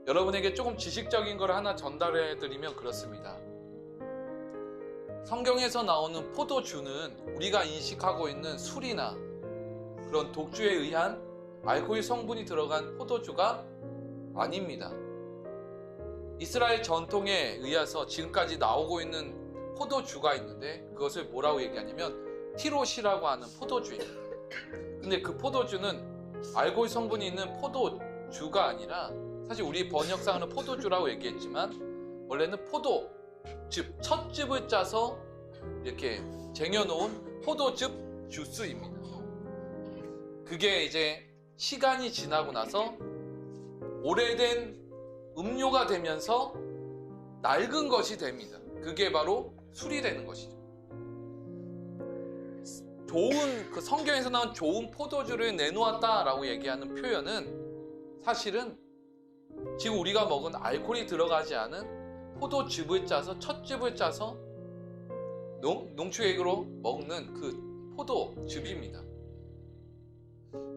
여러분에게 조금 지식적인 걸 하나 전달해 드리면 그렇습니다. 성경에서 나오는 포도주는 우리가 인식하고 있는 술이나 그런 독주에 의한 알코올 성분이 들어간 포도주가 아닙니다. 이스라엘 전통에 의해서 지금까지 나오고 있는 포도주가 있는데 그것을 뭐라고 얘기하냐면 티롯이라고 하는 포도주입니다. 근데 그 포도주는 알코올 성분이 있는 포도주가 아니라, 사실 우리 번역상으로 포도주라고 얘기했지만 원래는 포도즙, 찻즙을 짜서 이렇게 쟁여놓은 포도즙 주스입니다. 그게 이제 시간이 지나고 나서 오래된 음료가 되면서 낡은 것이 됩니다. 그게 바로 술이 되는 것이죠. 좋은, 그 성경에서 나온 좋은 포도주를 내놓았다라고 얘기하는 표현은 사실은 지금 우리가 먹은 알코올이 들어가지 않은 포도즙을 짜서, 찻즙을 짜서 농축액으로 먹는 그 포도즙입니다.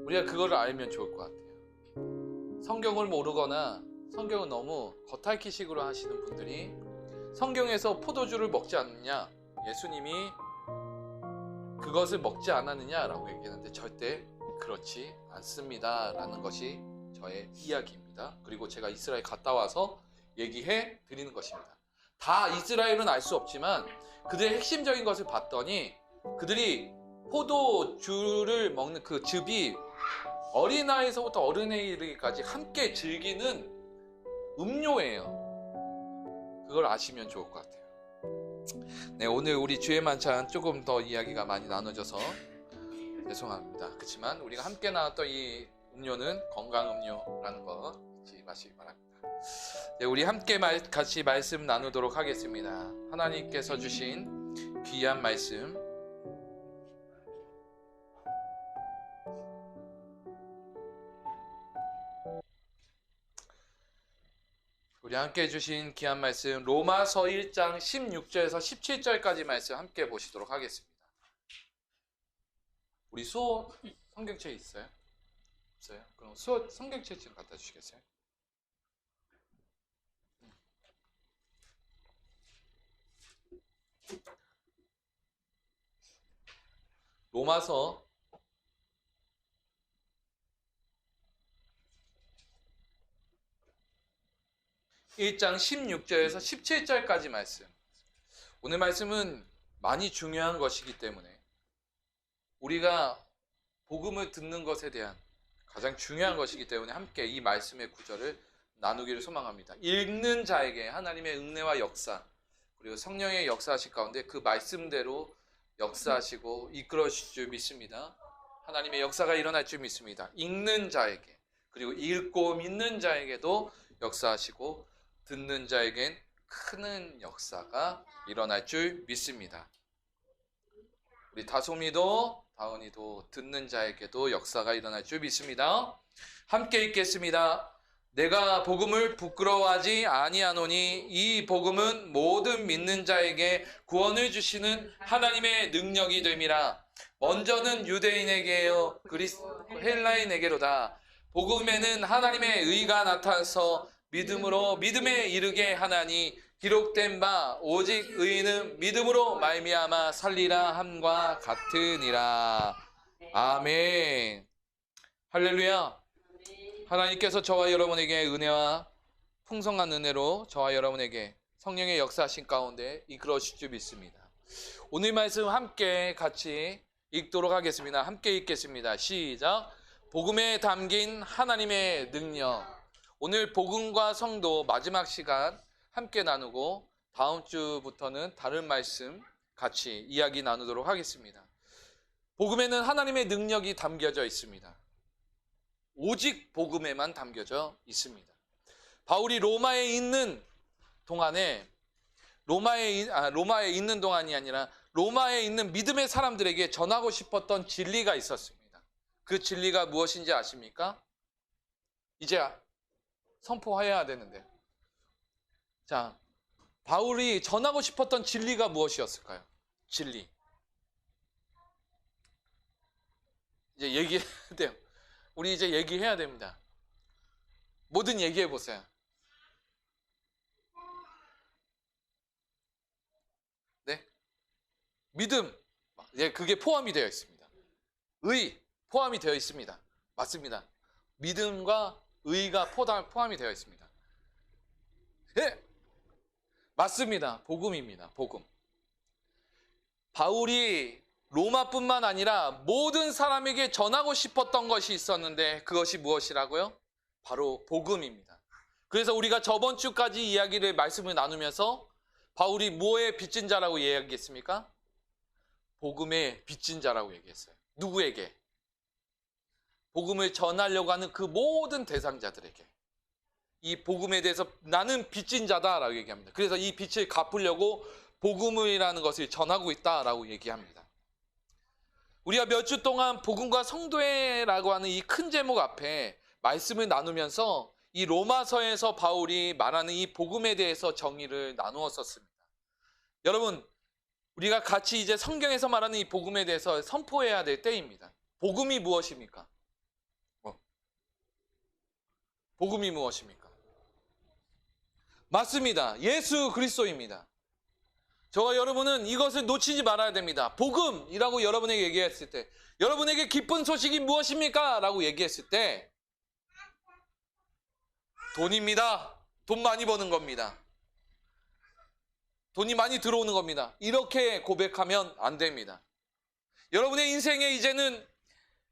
우리가 그거를 알면 좋을 것 같아요. 성경을 모르거나 성경을 너무 겉핥기식으로 하시는 분들이 성경에서 포도주를 먹지 않느냐, 예수님이 그것을 먹지 않았느냐라고 얘기하는데 절대 그렇지 않습니다 라는 것이 저의 이야기입니다. 그리고 제가 이스라엘 갔다 와서 얘기해 드리는 것입니다. 다 이스라엘은 알 수 없지만 그들의 핵심적인 것을 봤더니 그들이 포도주를 먹는 그 즙이 어린아이에서부터 어른에 이르기까지 함께 즐기는 음료예요. 그걸 아시면 좋을 것 같아요. 네, 오늘 우리 주의 만찬 조금 더 이야기가 많이 나눠져서 죄송합니다. 그렇지만 우리가 함께 나눴던 이 음료는 건강 음료라는 거 잊지 마시기 바랍니다. 네, 우리 함께 같이 말씀 나누도록 하겠습니다. 하나님께서 주신 귀한 말씀, 우리 함께 해주신 귀한 말씀 로마서 1장 16절에서 17절까지 말씀 함께 보시도록 하겠습니다. 우리 수호 성경책 있어요? 없어요? 그럼 수호 성경책 좀 갖다 주시겠어요? 로마서 1장 16절에서 17절까지 말씀. 오늘 말씀은 많이 중요한 것이기 때문에 우리가 복음을 듣는 것에 대한 가장 중요한 것이기 때문에 함께 이 말씀의 구절을 나누기를 소망합니다. 읽는 자에게 하나님의 은혜와 역사 그리고 성령의 역사하실 가운데 그 말씀대로 역사하시고 이끌어주실 줄 믿습니다. 하나님의 역사가 일어날 줄 믿습니다. 읽는 자에게 그리고 읽고 믿는 자에게도 역사하시고 듣는 자에겐 큰 역사가 일어날 줄 믿습니다. 우리 다솜이도 다은이도 듣는 자에게도 역사가 일어날 줄 믿습니다. 함께 읽겠습니다. 내가 복음을 부끄러워하지 아니하노니 이 복음은 모든 믿는 자에게 구원을 주시는 하나님의 능력이 됨이라. 먼저는 유대인에게요 헬라인에게로다. 복음에는 하나님의 의가 나타나서 믿음으로 믿음에 이르게 하나니 기록된 바 오직 의인은 믿음으로 말미암아 살리라 함과 같으니라. 아멘. 할렐루야. 하나님께서 저와 여러분에게 은혜와 풍성한 은혜로 저와 여러분에게 성령의 역사하신 가운데 이끌어 주실 줄 믿습니다. 오늘 말씀 함께 같이 읽도록 하겠습니다. 함께 읽겠습니다. 시작. 복음에 담긴 하나님의 능력. 오늘 복음과 성도 마지막 시간 함께 나누고 다음 주부터는 다른 말씀 같이 이야기 나누도록 하겠습니다. 복음에는 하나님의 능력이 담겨져 있습니다. 오직 복음에만 담겨져 있습니다. 바울이 로마에 있는 동안에 로마에 있는 동안이 아니라 로마에 있는 믿음의 사람들에게 전하고 싶었던 진리가 있었습니다. 그 진리가 무엇인지 아십니까? 이제 선포해야 되는데. 자, 바울이 전하고 싶었던 진리가 무엇이었을까요? 진리. 이제 얘기해야 돼요. 우리 이제 얘기해야 됩니다. 뭐든 얘기해 보세요. 네? 믿음. 예, 그게 포함이 되어 있습니다. 의, 포함이 되어 있습니다. 맞습니다. 믿음과 의가 포함이 되어 있습니다. 예, 맞습니다. 복음입니다. 복음. 바울이 로마뿐만 아니라 모든 사람에게 전하고 싶었던 것이 있었는데 그것이 무엇이라고요? 바로 복음입니다. 그래서 우리가 저번 주까지 말씀을 나누면서 바울이 뭐에 빚진 자라고 이야기했습니까? 복음에 빚진 자라고 얘기했어요. 누구에게? 복음을 전하려고 하는 그 모든 대상자들에게. 이 복음에 대해서 나는 빚진 자다라고 얘기합니다. 그래서 이 빚을 갚으려고 복음이라는 것을 전하고 있다라고 얘기합니다. 우리가 몇 주 동안 복음과 성도회라고 하는 이 큰 제목 앞에 말씀을 나누면서 이 로마서에서 바울이 말하는 이 복음에 대해서 정의를 나누었었습니다. 여러분, 우리가 같이 이제 성경에서 말하는 이 복음에 대해서 선포해야 될 때입니다. 복음이 무엇입니까? 복음이 무엇입니까? 맞습니다. 예수 그리스도입니다. 저와 여러분은 이것을 놓치지 말아야 됩니다. 복음이라고 여러분에게 얘기했을 때, 여러분에게 기쁜 소식이 무엇입니까? 라고 얘기했을 때 돈입니다. 돈 많이 버는 겁니다. 돈이 많이 들어오는 겁니다. 이렇게 고백하면 안 됩니다. 여러분의 인생에 이제는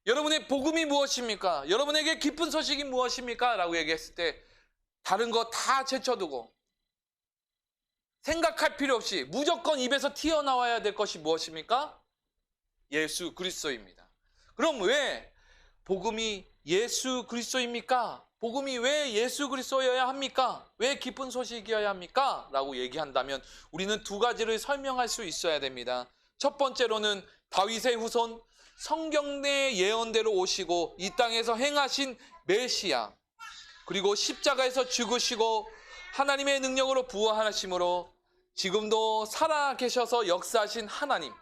여러분의 복음이 무엇입니까? 여러분에게 기쁜 소식이 무엇입니까? 라고 얘기했을 때 다른 거 다 제쳐두고 생각할 필요 없이 무조건 입에서 튀어나와야 될 것이 무엇입니까? 예수 그리스도입니다. 그럼 왜 복음이 예수 그리스도입니까? 복음이 왜 예수 그리스도여야 합니까? 왜 기쁜 소식이어야 합니까? 라고 얘기한다면 우리는 두 가지를 설명할 수 있어야 됩니다. 첫 번째로는 다윗의 후손 성경 내 예언대로 오시고 이 땅에서 행하신 메시아, 그리고 십자가에서 죽으시고 하나님의 능력으로 부활하심으로 지금도 살아 계셔서 역사하신 하나님.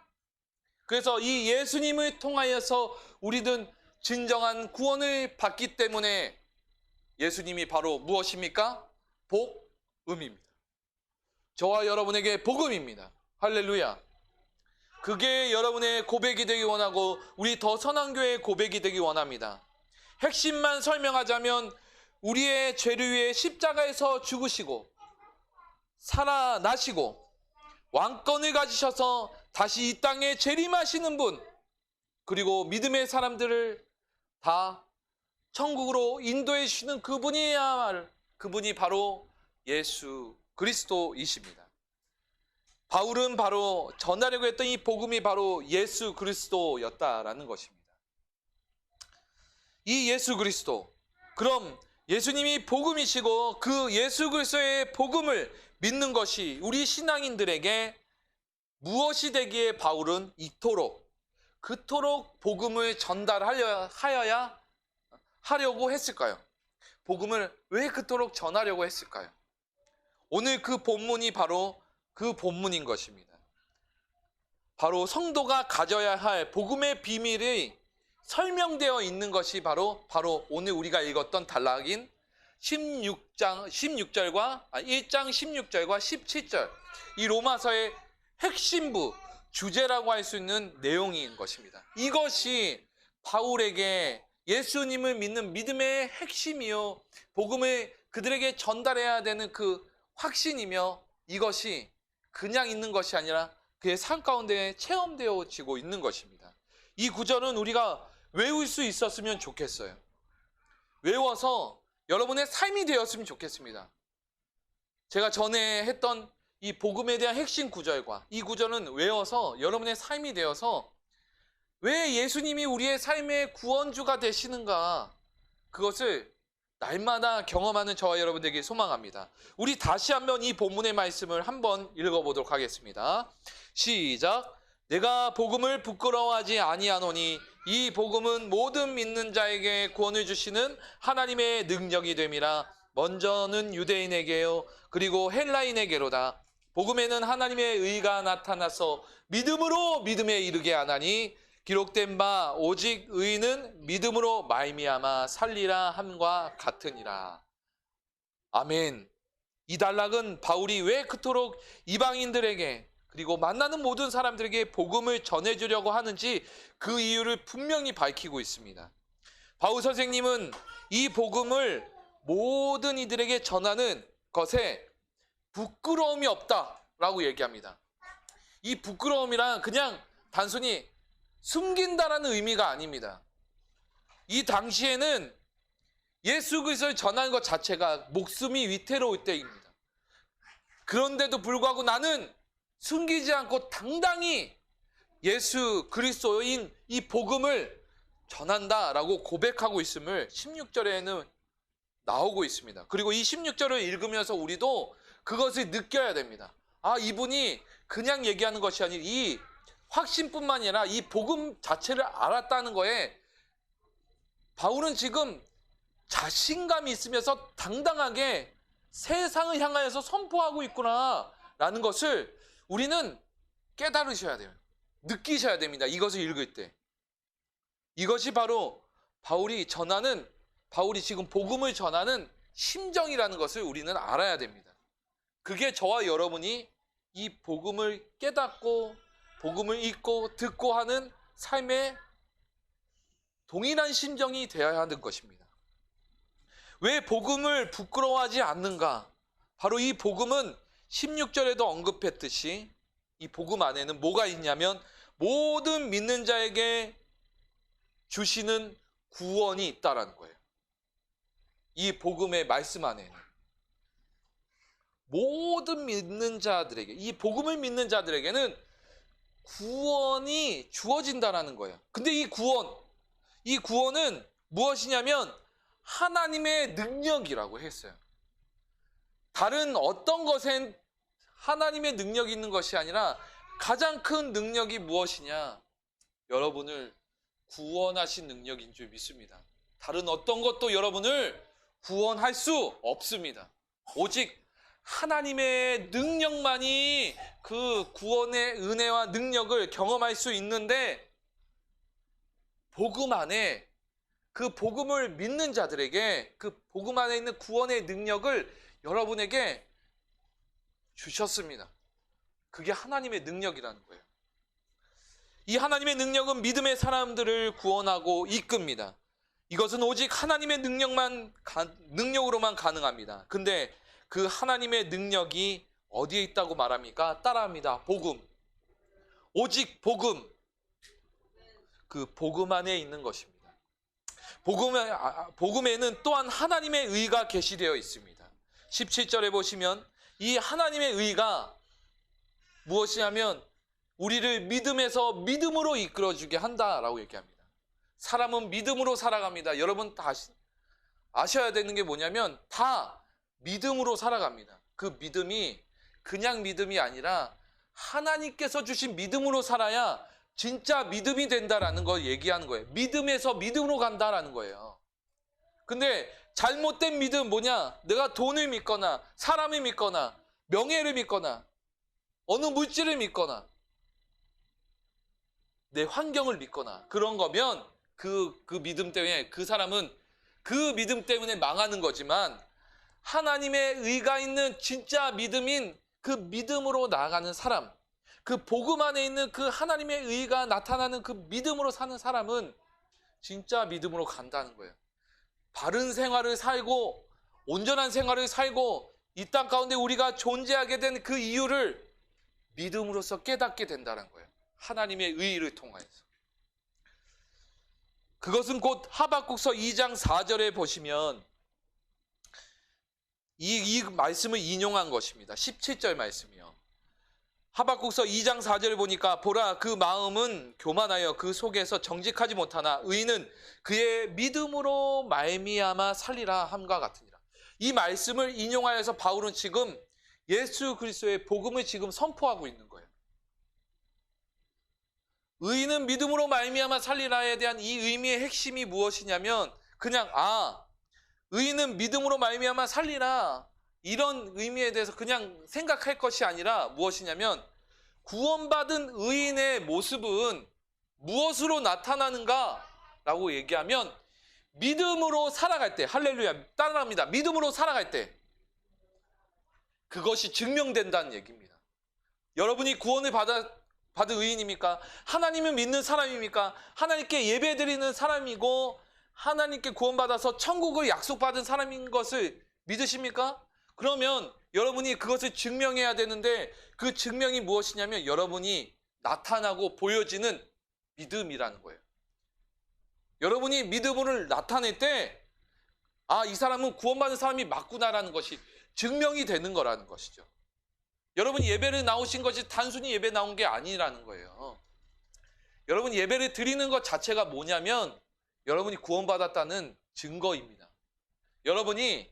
그래서 이 예수님을 통하여서 우리는 진정한 구원을 받기 때문에 예수님이 바로 무엇입니까? 복음입니다. 저와 여러분에게 복음입니다. 할렐루야. 그게 여러분의 고백이 되기 원하고 우리 더 선한교회의 고백이 되기 원합니다. 핵심만 설명하자면 우리의 죄를 위해 십자가에서 죽으시고 살아나시고 왕권을 가지셔서 다시 이 땅에 재림하시는 분, 그리고 믿음의 사람들을 다 천국으로 인도해 주시는 그분이 바로 예수 그리스도이십니다. 바울은 바로 전하려고 했던 이 복음이 바로 예수 그리스도였다라는 것입니다. 이 예수 그리스도, 그럼 예수님이 복음이시고 그 예수 그리스도의 복음을 믿는 것이 우리 신앙인들에게 무엇이 되기에 바울은 그토록 복음을 하려고 했을까요? 복음을 왜 그토록 전하려고 했을까요? 오늘 그 본문이 바로 그 본문인 것입니다. 바로 성도가 가져야 할 복음의 비밀이 설명되어 있는 것이 바로 오늘 우리가 읽었던 단락인 1장 16절과 17절, 이 로마서의 핵심부 주제라고 할 수 있는 내용인 것입니다. 이것이 바울에게 예수님을 믿는 믿음의 핵심이요, 복음을 그들에게 전달해야 되는 그 확신이며, 이것이 그냥 있는 것이 아니라 그의 삶 가운데 체험되어지고 있는 것입니다. 이 구절은 우리가 외울 수 있었으면 좋겠어요. 외워서 여러분의 삶이 되었으면 좋겠습니다. 제가 전에 했던 이 복음에 대한 핵심 구절과 이 구절은 외워서 여러분의 삶이 되어서 왜 예수님이 우리의 삶의 구원주가 되시는가, 그것을 날마다 경험하는 저와 여러분들에게 소망합니다. 우리 다시 한번 이 본문의 말씀을 한번 읽어보도록 하겠습니다. 시작. 내가 복음을 부끄러워하지 아니하노니 이 복음은 모든 믿는 자에게 구원을 주시는 하나님의 능력이 됨이라. 먼저는 유대인에게요 그리고 헬라인에게로다. 복음에는 하나님의 의가 나타나서 믿음으로 믿음에 이르게 하나니 기록된 바 오직 의인은 믿음으로 말미암아 살리라 함과 같으니라. 아멘. 이 단락은 바울이 왜 그토록 이방인들에게 그리고 만나는 모든 사람들에게 복음을 전해주려고 하는지 그 이유를 분명히 밝히고 있습니다. 바울 선생님은 이 복음을 모든 이들에게 전하는 것에 부끄러움이 없다라고 얘기합니다. 이 부끄러움이란 그냥 단순히 숨긴다라는 의미가 아닙니다. 이 당시에는 예수 그리스도를 전하는 것 자체가 목숨이 위태로울 때입니다. 그런데도 불구하고 나는 숨기지 않고 당당히 예수 그리스도인 이 복음을 전한다라고 고백하고 있음을 16절에는 나오고 있습니다. 그리고 이 16절을 읽으면서 우리도 그것을 느껴야 됩니다. 아, 이분이 그냥 얘기하는 것이 아니라 이 확신뿐만 아니라 이 복음 자체를 알았다는 거에 바울은 지금 자신감이 있으면서 당당하게 세상을 향하여서 선포하고 있구나라는 것을 우리는 깨달으셔야 돼요. 느끼셔야 됩니다. 이것을 읽을 때. 이것이 바로 바울이 지금 복음을 전하는 심정이라는 것을 우리는 알아야 됩니다. 그게 저와 여러분이 이 복음을 깨닫고 복음을 읽고 듣고 하는 삶의 동일한 심정이 되어야 하는 것입니다. 왜 복음을 부끄러워하지 않는가? 바로 이 복음은 16절에도 언급했듯이 이 복음 안에는 뭐가 있냐면 모든 믿는 자에게 주시는 구원이 있다라는 거예요. 이 복음의 말씀 안에는 모든 믿는 자들에게, 이 복음을 믿는 자들에게는 구원이 주어진다라는 거예요. 근데 이 구원은 무엇이냐면 하나님의 능력이라고 했어요. 다른 어떤 것엔 하나님의 능력이 있는 것이 아니라 가장 큰 능력이 무엇이냐? 여러분을 구원하신 능력인 줄 믿습니다. 다른 어떤 것도 여러분을 구원할 수 없습니다. 오직 하나님의 능력만이 그 구원의 은혜와 능력을 경험할 수 있는데, 복음 안에 그 복음을 믿는 자들에게 그 복음 안에 있는 구원의 능력을 여러분에게 주셨습니다. 그게 하나님의 능력이라는 거예요. 이 하나님의 능력은 믿음의 사람들을 구원하고 이끕니다. 이것은 오직 하나님의 능력으로만 가능합니다. 근데 그 하나님의 능력이 어디에 있다고 말합니까? 따라합니다. 복음. 오직 복음. 그 복음 안에 있는 것입니다. 복음에는 또한 하나님의 의가 계시되어 있습니다. 17절에 보시면 이 하나님의 의가 무엇이냐면 우리를 믿음에서 믿음으로 이끌어주게 한다라고 얘기합니다. 사람은 믿음으로 살아갑니다. 여러분 다 아셔야 되는 게 뭐냐면 다 믿음으로 살아갑니다. 그 믿음이 그냥 믿음이 아니라 하나님께서 주신 믿음으로 살아야 진짜 믿음이 된다라는 걸 얘기하는 거예요. 믿음에서 믿음으로 간다라는 거예요. 근데 잘못된 믿음 뭐냐? 내가 돈을 믿거나 사람을 믿거나 명예를 믿거나 어느 물질을 믿거나 내 환경을 믿거나 그런 거면 그 믿음 때문에 그 사람은 그 믿음 때문에 망하는 거지만, 하나님의 의가 있는 진짜 믿음인 그 믿음으로 나아가는 사람, 그 복음 안에 있는 그 하나님의 의가 나타나는 그 믿음으로 사는 사람은 진짜 믿음으로 간다는 거예요. 바른 생활을 살고 온전한 생활을 살고 이 땅 가운데 우리가 존재하게 된 그 이유를 믿음으로써 깨닫게 된다는 거예요. 하나님의 의를 통하여서. 그것은 곧 하박국서 2장 4절에 보시면 이 말씀을 인용한 것입니다. 17절 말씀이요. 하박국서 2장 4절을 보니까 보라 그 마음은 교만하여 그 속에서 정직하지 못하나 의인은 그의 믿음으로 말미암아 살리라 함과 같으니라. 이 말씀을 인용하여서 바울은 지금 예수 그리스도의 복음을 지금 선포하고 있는 거예요. 의인은 믿음으로 말미암아 살리라에 대한 이 의미의 핵심이 무엇이냐면 그냥 의인은 믿음으로 말미암아 살리라 이런 의미에 대해서 그냥 생각할 것이 아니라 무엇이냐면 구원받은 의인의 모습은 무엇으로 나타나는가 라고 얘기하면 믿음으로 살아갈 때, 할렐루야, 따라합니다. 믿음으로 살아갈 때 그것이 증명된다는 얘기입니다. 여러분이 구원을 받은 의인입니까? 하나님을 믿는 사람입니까? 하나님께 예배드리는 사람이고 하나님께 구원받아서 천국을 약속받은 사람인 것을 믿으십니까? 그러면 여러분이 그것을 증명해야 되는데 그 증명이 무엇이냐면 여러분이 나타나고 보여지는 믿음이라는 거예요. 여러분이 믿음을 나타낼 때 이 사람은 구원받은 사람이 맞구나라는 것이 증명이 되는 거라는 것이죠. 여러분이 예배를 나오신 것이 단순히 예배 나온 게 아니라는 거예요. 여러분 예배를 드리는 것 자체가 뭐냐면 여러분이 구원받았다는 증거입니다. 여러분이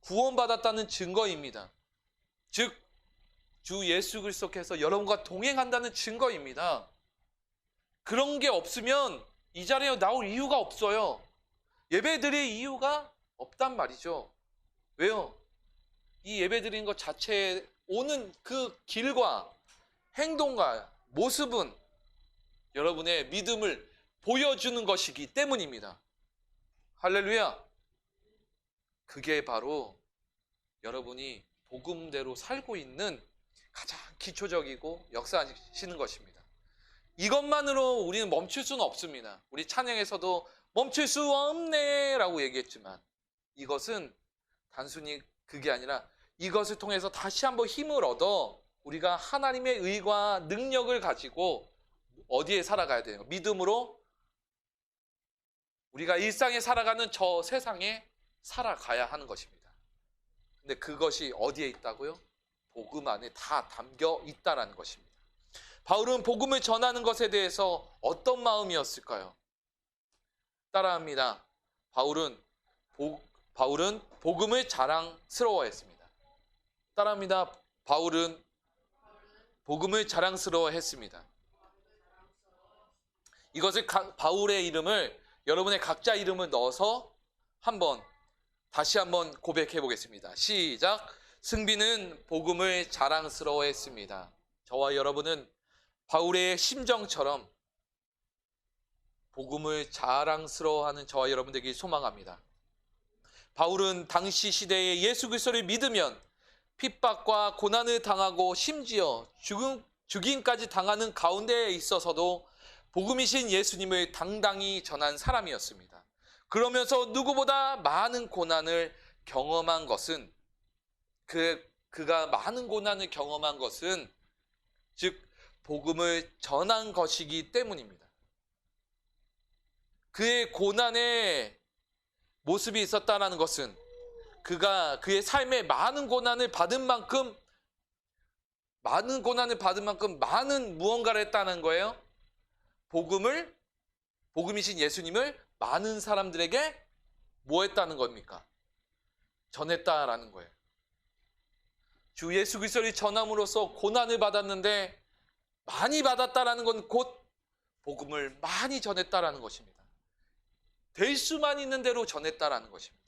구원받았다는 증거입니다. 즉, 주 예수 그리스도께서 여러분과 동행한다는 증거입니다. 그런 게 없으면 이 자리에 나올 이유가 없어요. 예배 드릴 이유가 없단 말이죠. 왜요? 이 예배 드리는 것 자체에 오는 그 길과 행동과 모습은 여러분의 믿음을 보여주는 것이기 때문입니다. 할렐루야! 그게 바로 여러분이 복음대로 살고 있는 가장 기초적이고 역사하시는 것입니다. 이것만으로 우리는 멈출 수는 없습니다. 우리 찬양에서도 멈출 수 없네 라고 얘기했지만 이것은 단순히 그게 아니라 이것을 통해서 다시 한번 힘을 얻어 우리가 하나님의 의와 능력을 가지고 어디에 살아가야 돼요? 믿음으로 우리가 일상에 살아가는 저 세상에 살아가야 하는 것입니다. 근데 그것이 어디에 있다고요? 복음 안에 다 담겨 있다라는 것입니다. 바울은 복음을 전하는 것에 대해서 어떤 마음이었을까요? 따라합니다. 바울은 복음을 자랑스러워했습니다. 따라합니다. 바울은 복음을 자랑스러워했습니다. 이것을 바울의 이름을 여러분의 각자 이름을 넣어서 다시 한번 고백해 보겠습니다. 시작. 승비는 복음을 자랑스러워했습니다. 저와 여러분은 바울의 심정처럼 복음을 자랑스러워하는 저와 여러분 되길 소망합니다. 바울은 당시 시대에 예수 그리스도를 믿으면 핍박과 고난을 당하고 심지어 죽임까지 당하는 가운데에 있어서도 복음이신 예수님을 당당히 전한 사람이었습니다. 그러면서 누구보다 많은 고난을 경험한 것은 그가 많은 고난을 경험한 것은 즉 복음을 전한 것이기 때문입니다. 그의 고난의 모습이 있었다는 것은 그가 그의 삶에 많은 고난을 받은 만큼 많은 무언가를 했다는 거예요. 복음이신 예수님을 많은 사람들에게 뭐 했다는 겁니까? 전했다라는 거예요. 주 예수 그리스도를 전함으로써 고난을 받았는데 많이 받았다라는 건 곧 복음을 많이 전했다라는 것입니다. 될 수만 있는 대로 전했다라는 것입니다.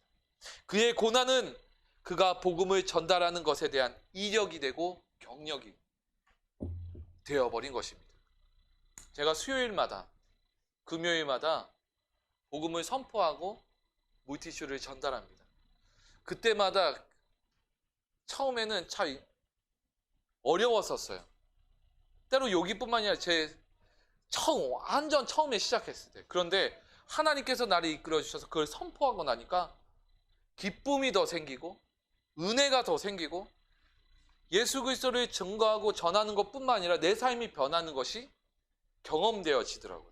그의 고난은 그가 복음을 전달하는 것에 대한 이력이 되고 경력이 되어버린 것입니다. 제가 수요일마다 금요일마다 복음을 선포하고 물티슈를 전달합니다. 그때마다 처음에는 참 어려웠었어요. 때로 여기뿐만 아니라 완전 처음에 시작했을 때. 그런데 하나님께서 나를 이끌어 주셔서 그걸 선포하고 나니까 기쁨이 더 생기고 은혜가 더 생기고 예수 그리스도를 증거하고 전하는 것뿐만 아니라 내 삶이 변하는 것이 경험되어지더라고요.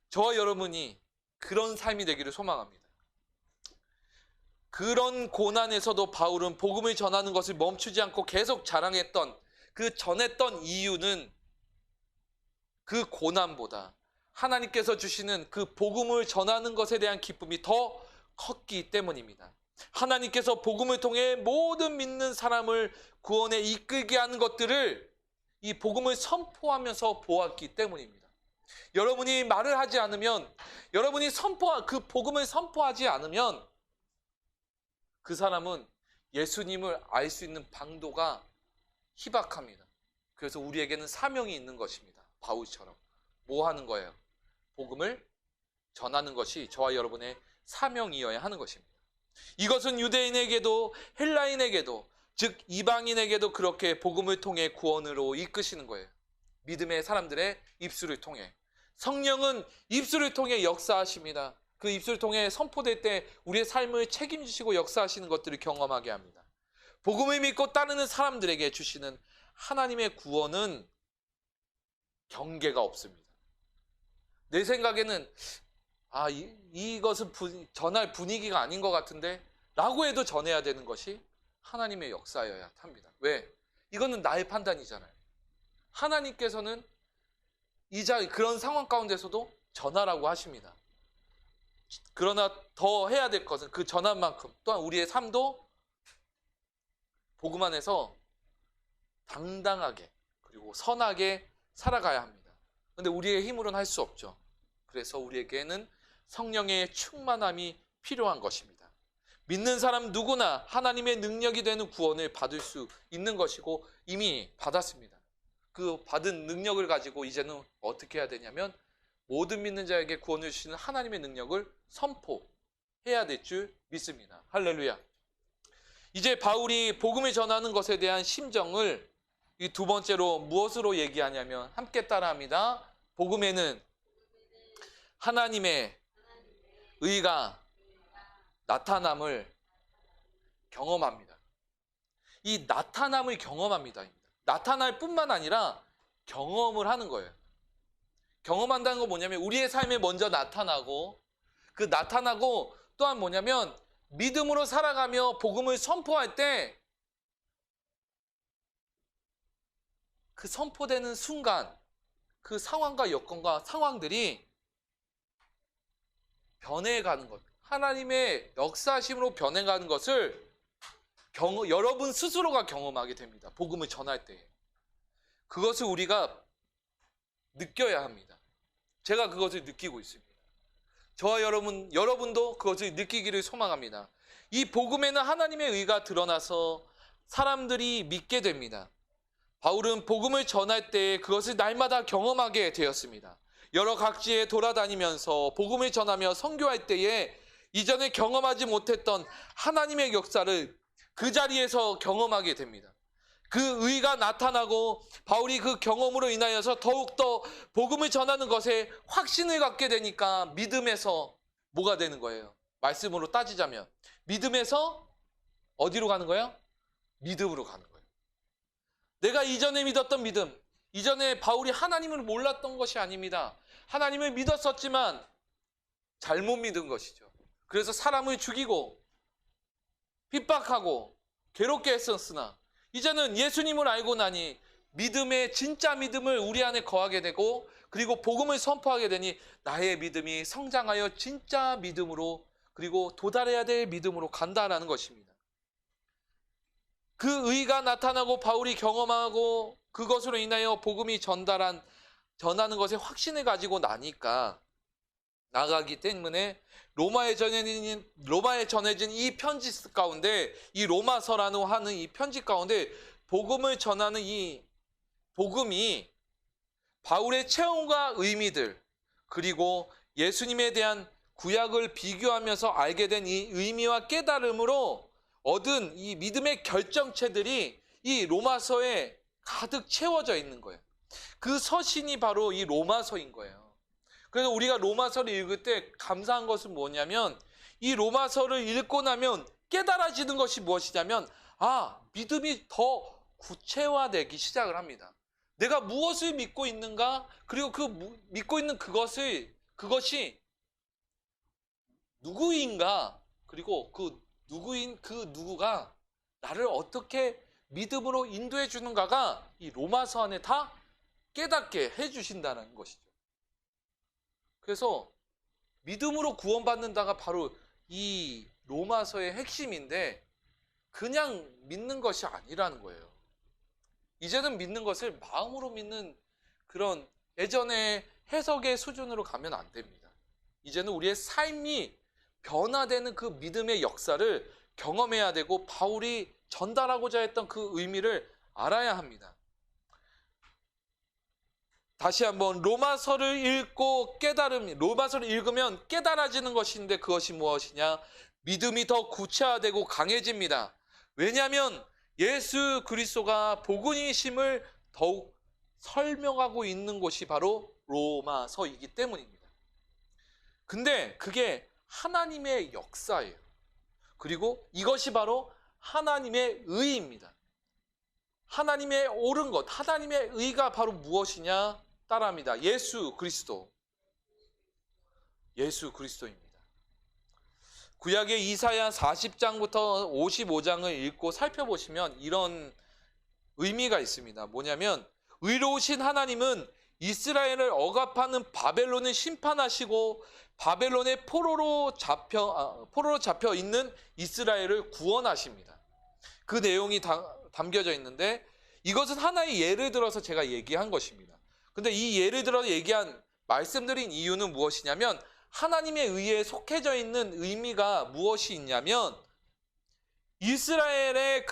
저와 여러분이 그런 삶이 되기를 소망합니다. 그런 고난에서도 바울은 복음을 전하는 것을 멈추지 않고 계속 전했던 이유는 그 고난보다 하나님께서 주시는 그 복음을 전하는 것에 대한 기쁨이 더 컸기 때문입니다. 하나님께서 복음을 통해 모든 믿는 사람을 구원에 이끌게 하는 것들을 이 복음을 선포하면서 보았기 때문입니다. 여러분이 말을 하지 않으면, 여러분이 그 복음을 선포하지 않으면 그 사람은 예수님을 알 수 있는 방도가 희박합니다. 그래서 우리에게는 사명이 있는 것입니다. 바울처럼. 뭐 하는 거예요? 복음을 전하는 것이 저와 여러분의 사명이어야 하는 것입니다. 이것은 유대인에게도 헬라인에게도 즉 이방인에게도 그렇게 복음을 통해 구원으로 이끄시는 거예요. 믿음의 사람들의 입술을 통해. 성령은 입술을 통해 역사하십니다. 그 입술을 통해 선포될 때 우리의 삶을 책임지시고 역사하시는 것들을 경험하게 합니다. 복음을 믿고 따르는 사람들에게 주시는 하나님의 구원은 경계가 없습니다. 내 생각에는 이것은 전할 분위기가 아닌 것 같은데 라고 해도 전해야 되는 것이 하나님의 역사여야 합니다. 왜? 이거는 나의 판단이잖아요. 하나님께서는 그런 상황 가운데서도 전하라고 하십니다. 그러나 더 해야 될 것은 그 전한 만큼 또한 우리의 삶도 복음 안에서 당당하게 그리고 선하게 살아가야 합니다. 그런데 우리의 힘으로는 할 수 없죠. 그래서 우리에게는 성령의 충만함이 필요한 것입니다. 믿는 사람 누구나 하나님의 능력이 되는 구원을 받을 수 있는 것이고 이미 받았습니다. 그 받은 능력을 가지고 이제는 어떻게 해야 되냐면 모든 믿는 자에게 구원을 주시는 하나님의 능력을 선포해야 될 줄 믿습니다. 할렐루야. 이제 바울이 복음을 전하는 것에 대한 심정을 이 두 번째로 무엇으로 얘기하냐면 함께 따라합니다. 복음에는 하나님의 의가 나타남을 경험합니다. 이 나타남을 경험합니다. 나타날 뿐만 아니라 경험을 하는 거예요. 경험한다는 건 뭐냐면 우리의 삶에 먼저 나타나고 그 나타나고 또한 뭐냐면 믿음으로 살아가며 복음을 선포할 때 그 선포되는 순간 그 상황과 여건과 상황들이 변해가는 것, 하나님의 역사심으로 변해가는 것을 여러분 스스로가 경험하게 됩니다. 복음을 전할 때 그것을 우리가 느껴야 합니다. 제가 그것을 느끼고 있습니다. 저와 여러분도 그것을 느끼기를 소망합니다. 이 복음에는 하나님의 의가 드러나서 사람들이 믿게 됩니다. 바울은 복음을 전할 때 그것을 날마다 경험하게 되었습니다. 여러 각지에 돌아다니면서 복음을 전하며 선교할 때에 이전에 경험하지 못했던 하나님의 역사를 그 자리에서 경험하게 됩니다. 그 의가 나타나고 바울이 그 경험으로 인하여서 더욱더 복음을 전하는 것에 확신을 갖게 되니까 믿음에서 뭐가 되는 거예요? 말씀으로 따지자면 믿음에서 어디로 가는 거예요? 믿음으로 가는 거예요. 내가 이전에 믿었던 믿음, 이전에 바울이 하나님을 몰랐던 것이 아닙니다. 하나님을 믿었었지만 잘못 믿은 것이죠. 그래서 사람을 죽이고 핍박하고 괴롭게 했었으나 이제는 예수님을 알고 나니 믿음의 진짜 믿음을 우리 안에 거하게 되고 그리고 복음을 선포하게 되니 나의 믿음이 성장하여 진짜 믿음으로 그리고 도달해야 될 믿음으로 간다라는 것입니다. 그 의가 나타나고 바울이 경험하고 그것으로 인하여 복음이 전하는 것에 확신을 가지고 나가기 때문에 로마에 전해진 이 편지 가운데 이 로마서라는 하는 이 편지 가운데 복음을 전하는 이 복음이 바울의 체험과 의미들 그리고 예수님에 대한 구약을 비교하면서 알게 된 이 의미와 깨달음으로 얻은 이 믿음의 결정체들이 이 로마서에 가득 채워져 있는 거예요. 그 서신이 바로 이 로마서인 거예요. 그래서 우리가 로마서를 읽을 때 감사한 것은 뭐냐면 이 로마서를 읽고 나면 깨달아지는 것이 무엇이냐면 믿음이 더 구체화되기 시작을 합니다. 내가 무엇을 믿고 있는가? 그리고 믿고 있는 그것이 누구인가? 그리고 그 누구가 나를 어떻게 믿음으로 인도해 주는가가 이 로마서 안에 다 깨닫게 해 주신다는 것이죠. 그래서 믿음으로 구원받는다가 바로 이 로마서의 핵심인데 그냥 믿는 것이 아니라는 거예요. 이제는 믿는 것을 마음으로 믿는 그런 예전의 해석의 수준으로 가면 안 됩니다. 이제는 우리의 삶이 변화되는 그 믿음의 역사를 경험해야 되고 바울이 전달하고자 했던 그 의미를 알아야 합니다. 다시 한번 로마서를 읽으면 깨달아지는 것인데 그것이 무엇이냐? 믿음이 더 구체화되고 강해집니다. 왜냐하면 예수 그리스도가 복음이심을 더욱 설명하고 있는 곳이 바로 로마서이기 때문입니다. 근데 그게 하나님의 역사예요. 그리고 이것이 바로 하나님의 의입니다. 하나님의 옳은 것, 하나님의 의가 바로 무엇이냐? 따라합니다. 예수 그리스도입니다. 구약의 이사야 40장부터 55장을 읽고 살펴보시면 이런 의미가 있습니다. 뭐냐면 의로우신 하나님은 이스라엘을 억압하는 바벨론을 심판하시고 바벨론의 포로로 잡혀 있는 이스라엘을 구원하십니다. 그 내용이 담겨져 있는데 이것은 하나의 예를 들어서 제가 얘기한 것입니다. 근데 이 예를 들어 얘기한 말씀드린 이유는 무엇이냐면 하나님의 의에 속해져 있는 의미가 무엇이 있냐면 이스라엘의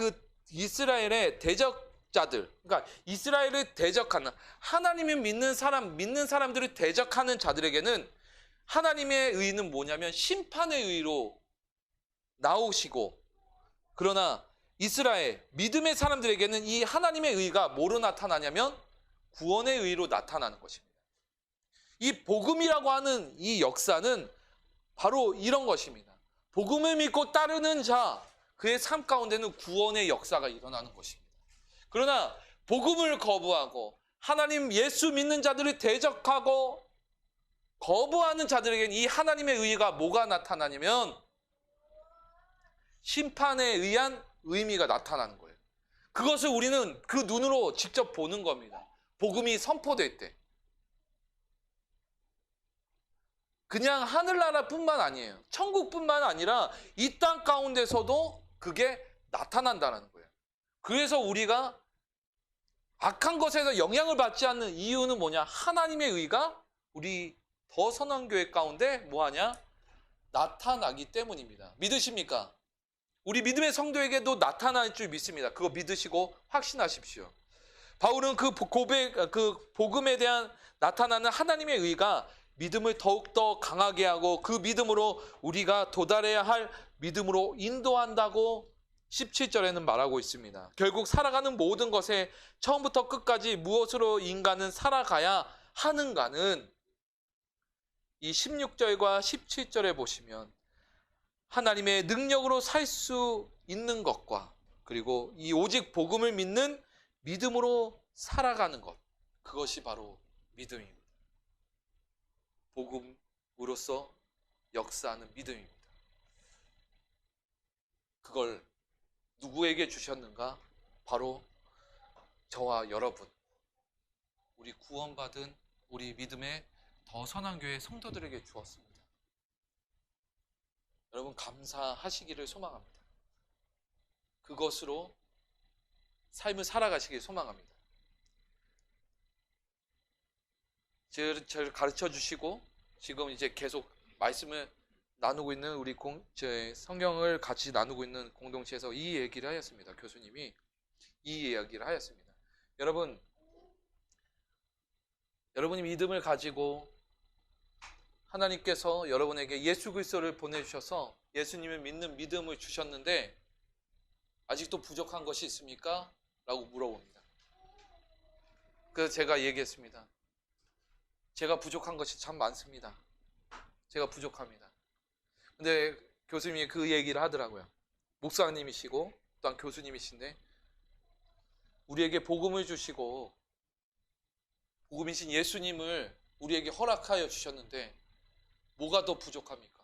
대적자들, 그러니까 이스라엘을 대적하는 하나님을 믿는 사람들을 대적하는 자들에게는 하나님의 의는 뭐냐면 심판의 의로 나오시고 그러나 이스라엘 믿음의 사람들에게는 이 하나님의 의가 뭐로 나타나냐면 구원의 의로 나타나는 것입니다. 이 복음이라고 하는 이 역사는 바로 이런 것입니다. 복음을 믿고 따르는 자, 그의 삶 가운데는 구원의 역사가 일어나는 것입니다. 그러나 복음을 거부하고 하나님 예수 믿는 자들을 대적하고 거부하는 자들에게는 이 하나님의 의가 뭐가 나타나냐면 심판에 의한 의미가 나타나는 거예요. 그것을 우리는 그 눈으로 직접 보는 겁니다. 복음이 선포될 때. 그냥 하늘나라뿐만 아니에요. 천국뿐만 아니라 이 땅 가운데서도 그게 나타난다는 거예요. 그래서 우리가 악한 것에서 영향을 받지 않는 이유는 뭐냐? 하나님의 의가 우리 더 선한 교회 가운데 뭐하냐? 나타나기 때문입니다. 믿으십니까? 우리 믿음의 성도에게도 나타날 줄 믿습니다. 그거 믿으시고 확신하십시오. 바울은 그 복음에 대한 나타나는 하나님의 의가 믿음을 더욱더 강하게 하고 그 믿음으로 우리가 도달해야 할 믿음으로 인도한다고 17절에는 말하고 있습니다. 결국 살아가는 모든 것에 처음부터 끝까지 무엇으로 인간은 살아가야 하는가는 이 16절과 17절에 보시면 하나님의 능력으로 살 수 있는 것과 그리고 이 오직 복음을 믿는 믿음으로 살아가는 것, 그것이 바로 믿음입니다. 복음으로서 역사하는 믿음입니다. 그걸 누구에게 주셨는가? 바로 저와 여러분, 우리 구원받은 우리 믿음의 더 선한 교회 성도들에게 주었습니다. 여러분 감사하시기를 소망합니다. 그것으로 삶을 살아가시길 소망합니다. 저를 가르쳐 주시고 지금 이제 계속 말씀을 나누고 있는 우리 성경을 같이 나누고 있는 공동체에서 이 얘기를 하였습니다. 교수님이 이 이야기를 하였습니다. 여러분이 믿음을 가지고 하나님께서 여러분에게 예수 그리스도를 보내주셔서 예수님을 믿는 믿음을 주셨는데 아직도 부족한 것이 있습니까? 라고 물어봅니다. 그래서 제가 얘기했습니다. 제가 부족한 것이 참 많습니다. 제가 부족합니다. 근데 교수님이 그 얘기를 하더라고요. 목사님이시고 또한 교수님이신데 우리에게 복음을 주시고 복음이신 예수님을 우리에게 허락하여 주셨는데 뭐가 더 부족합니까?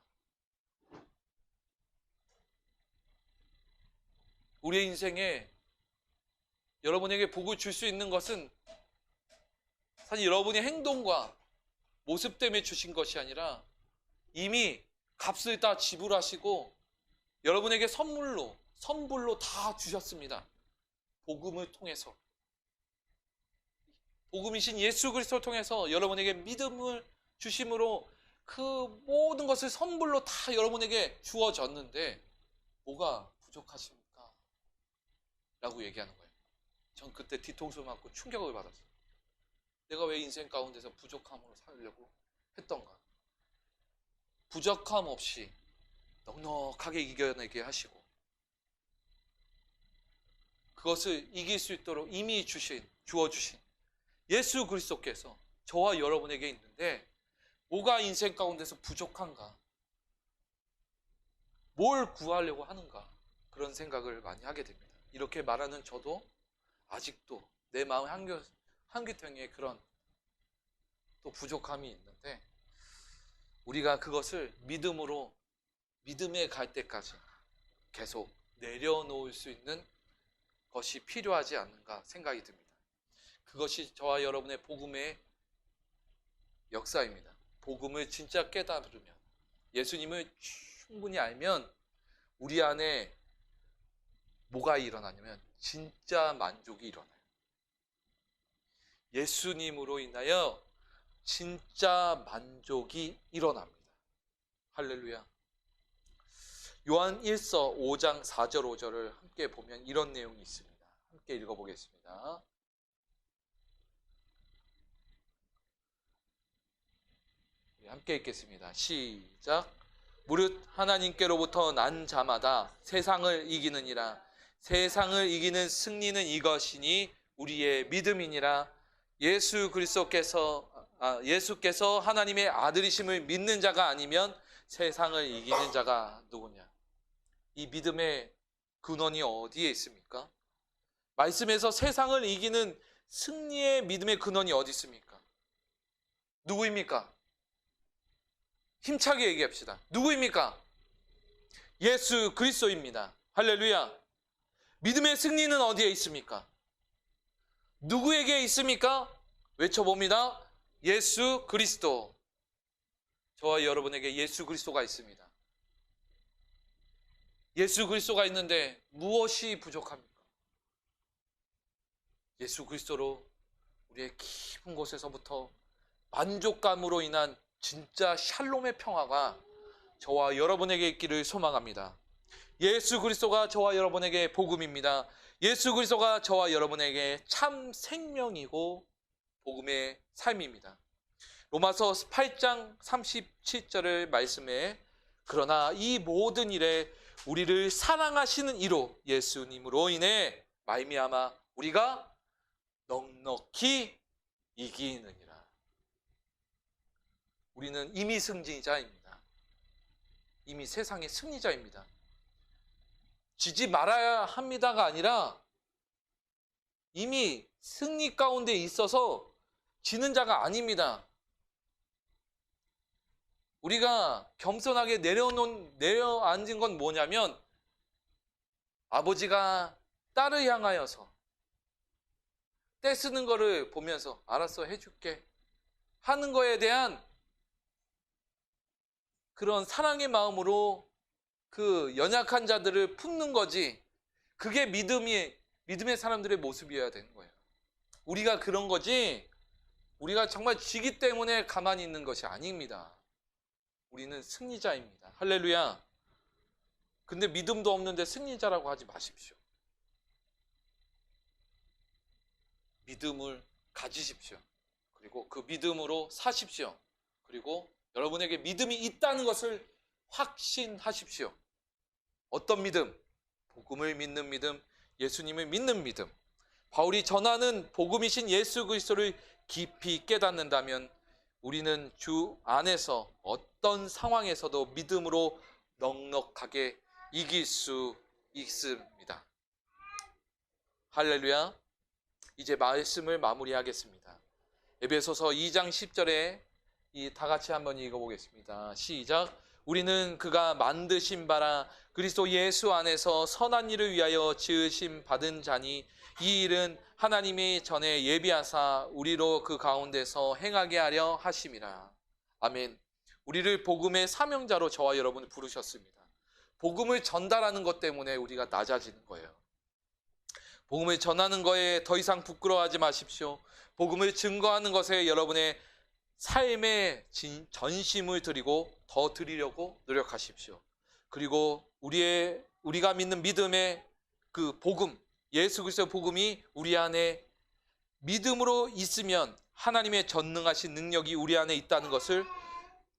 우리의 인생에 여러분에게 복을 줄 수 있는 것은 사실 여러분의 행동과 모습 때문에 주신 것이 아니라 이미 값을 다 지불하시고 여러분에게 선불로 다 주셨습니다. 복음을 통해서. 복음이신 예수 그리스도를 통해서 여러분에게 믿음을 주심으로 그 모든 것을 선불로 다 여러분에게 주어졌는데 뭐가 부족하십니까? 라고 얘기하는 거예요. 전 그때 뒤통수 맞고 충격을 받았어요. 내가 왜 인생 가운데서 부족함으로 살려고 했던가? 부족함 없이 넉넉하게 이겨내게 하시고 그것을 이길 수 있도록 이미 주어주신 예수 그리스도께서 저와 여러분에게 있는데 뭐가 인생 가운데서 부족한가? 뭘 구하려고 하는가? 그런 생각을 많이 하게 됩니다. 이렇게 말하는 저도 아직도 내 마음 한귀퉁이에 그런 또 부족함이 있는데 우리가 그것을 믿음에 갈 때까지 계속 내려놓을 수 있는 것이 필요하지 않는가 생각이 듭니다. 그것이 저와 여러분의 복음의 역사입니다. 복음을 진짜 깨달으면 예수님을 충분히 알면 우리 안에 뭐가 일어나냐면 진짜 만족이 일어나요. 예수님으로 인하여 진짜 만족이 일어납니다. 할렐루야. 요한 1서 5장 4절 5절을 함께 보면 이런 내용이 있습니다. 함께 읽어보겠습니다. 함께 읽겠습니다. 시작. 무릇 하나님께로부터 난 자마다 세상을 이기느니라. 세상을 이기는 승리는 이것이니 우리의 믿음이니라. 예수께서 하나님의 아들이심을 믿는 자가 아니면 세상을 이기는 자가 누구냐? 이 믿음의 근원이 어디에 있습니까? 말씀에서 세상을 이기는 승리의 믿음의 근원이 어디 있습니까? 누구입니까? 힘차게 얘기합시다. 누구입니까? 예수 그리스도입니다. 할렐루야. 믿음의 승리는 어디에 있습니까? 누구에게 있습니까? 외쳐봅니다. 예수 그리스도. 저와 여러분에게 예수 그리스도가 있습니다. 예수 그리스도가 있는데 무엇이 부족합니까? 예수 그리스도로 우리의 깊은 곳에서부터 만족감으로 인한 진짜 샬롬의 평화가 저와 여러분에게 있기를 소망합니다. 예수 그리스도가 저와 여러분에게 복음입니다. 예수 그리스도가 저와 여러분에게 참 생명이고 복음의 삶입니다. 로마서 8장 37절의 말씀에 그러나 이 모든 일에 우리를 사랑하시는 이로 예수님으로 인해 말미암아 우리가 넉넉히 이기느니라. 우리는 이미 승리자입니다. 이미 세상의 승리자입니다. 지지 말아야 합니다가 아니라 이미 승리 가운데 있어서 지는 자가 아닙니다. 우리가 겸손하게 내려앉은 건 뭐냐면 아버지가 딸을 향하여서 떼쓰는 거를 보면서 알았어 해줄게 하는 거에 대한 그런 사랑의 마음으로 그 연약한 자들을 품는 거지, 그게 믿음의 사람들의 모습이어야 되는 거예요. 우리가 그런 거지 우리가 정말 지기 때문에 가만히 있는 것이 아닙니다. 우리는 승리자입니다. 할렐루야. 근데 믿음도 없는데 승리자라고 하지 마십시오. 믿음을 가지십시오. 그리고 그 믿음으로 사십시오. 그리고 여러분에게 믿음이 있다는 것을 확신하십시오. 어떤 믿음? 복음을 믿는 믿음, 예수님을 믿는 믿음. 바울이 전하는 복음이신 예수 그리스도를 깊이 깨닫는다면 우리는 주 안에서 어떤 상황에서도 믿음으로 넉넉하게 이길 수 있습니다. 할렐루야. 이제 말씀을 마무리하겠습니다. 에베소서 2장 10절에 다 같이 한번 읽어보겠습니다. 시작. 우리는 그가 만드신 바라 그리스도 예수 안에서 선한 일을 위하여 지으심 받은 자니 이 일은 하나님이 전에 예비하사 우리로 그 가운데서 행하게 하려 하심이라. 아멘. 우리를 복음의 사명자로 저와 여러분을 부르셨습니다. 복음을 전달하는 것 때문에 우리가 낮아지는 거예요. 복음을 전하는 거에 더 이상 부끄러워하지 마십시오. 복음을 증거하는 것에 여러분의 삶의 전심을 드리고 더 드리려고 노력하십시오. 그리고 우리가 믿는 믿음의 그 복음, 예수 그리스도의 복음이 우리 안에 믿음으로 있으면 하나님의 전능하신 능력이 우리 안에 있다는 것을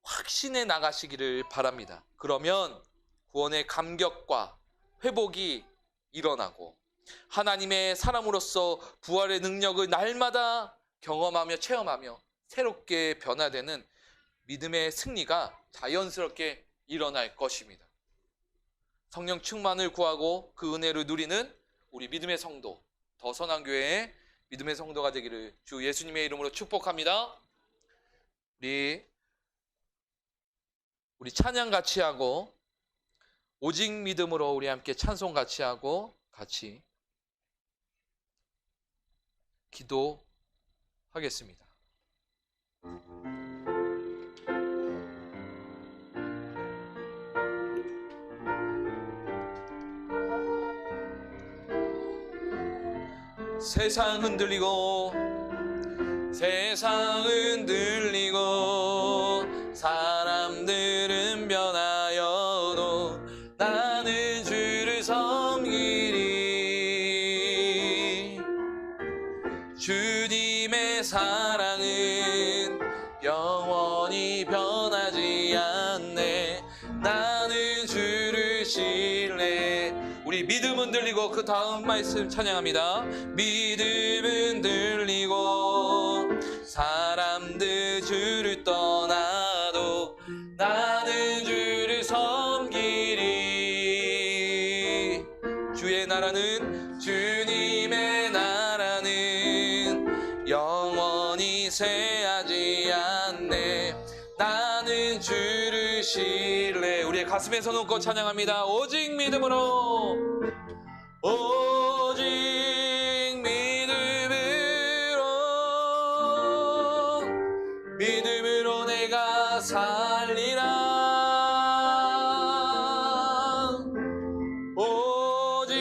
확신해 나가시기를 바랍니다. 그러면 구원의 감격과 회복이 일어나고 하나님의 사람으로서 부활의 능력을 날마다 경험하며 체험하며 새롭게 변화되는 믿음의 승리가 자연스럽게 일어날 것입니다. 성령 충만을 구하고 그 은혜를 누리는 우리 믿음의 성도, 더 선한교회의 믿음의 성도가 되기를 주 예수님의 이름으로 축복합니다. 우리 찬양 같이 하고 오직 믿음으로 우리 함께 찬송 같이 하고 같이 기도하겠습니다. 세상 흔들리고 사람들은 변하여도 나는 주를 섬기리. 주님의 사랑은 영원히 변하지 않네. 나는 주를 신뢰. 우리 믿음 흔들리고 그 다음 말씀 찬양합니다. 믿음은 흔들리고 사람들 주를 떠나도 나는 주를 섬기리. 주님의 나라는 않네. 나는 주를 신뢰. 우리의 가슴에 손놓고 찬양합니다. 오직 믿음으로, 오직 믿음으로 내가 살리라. 오직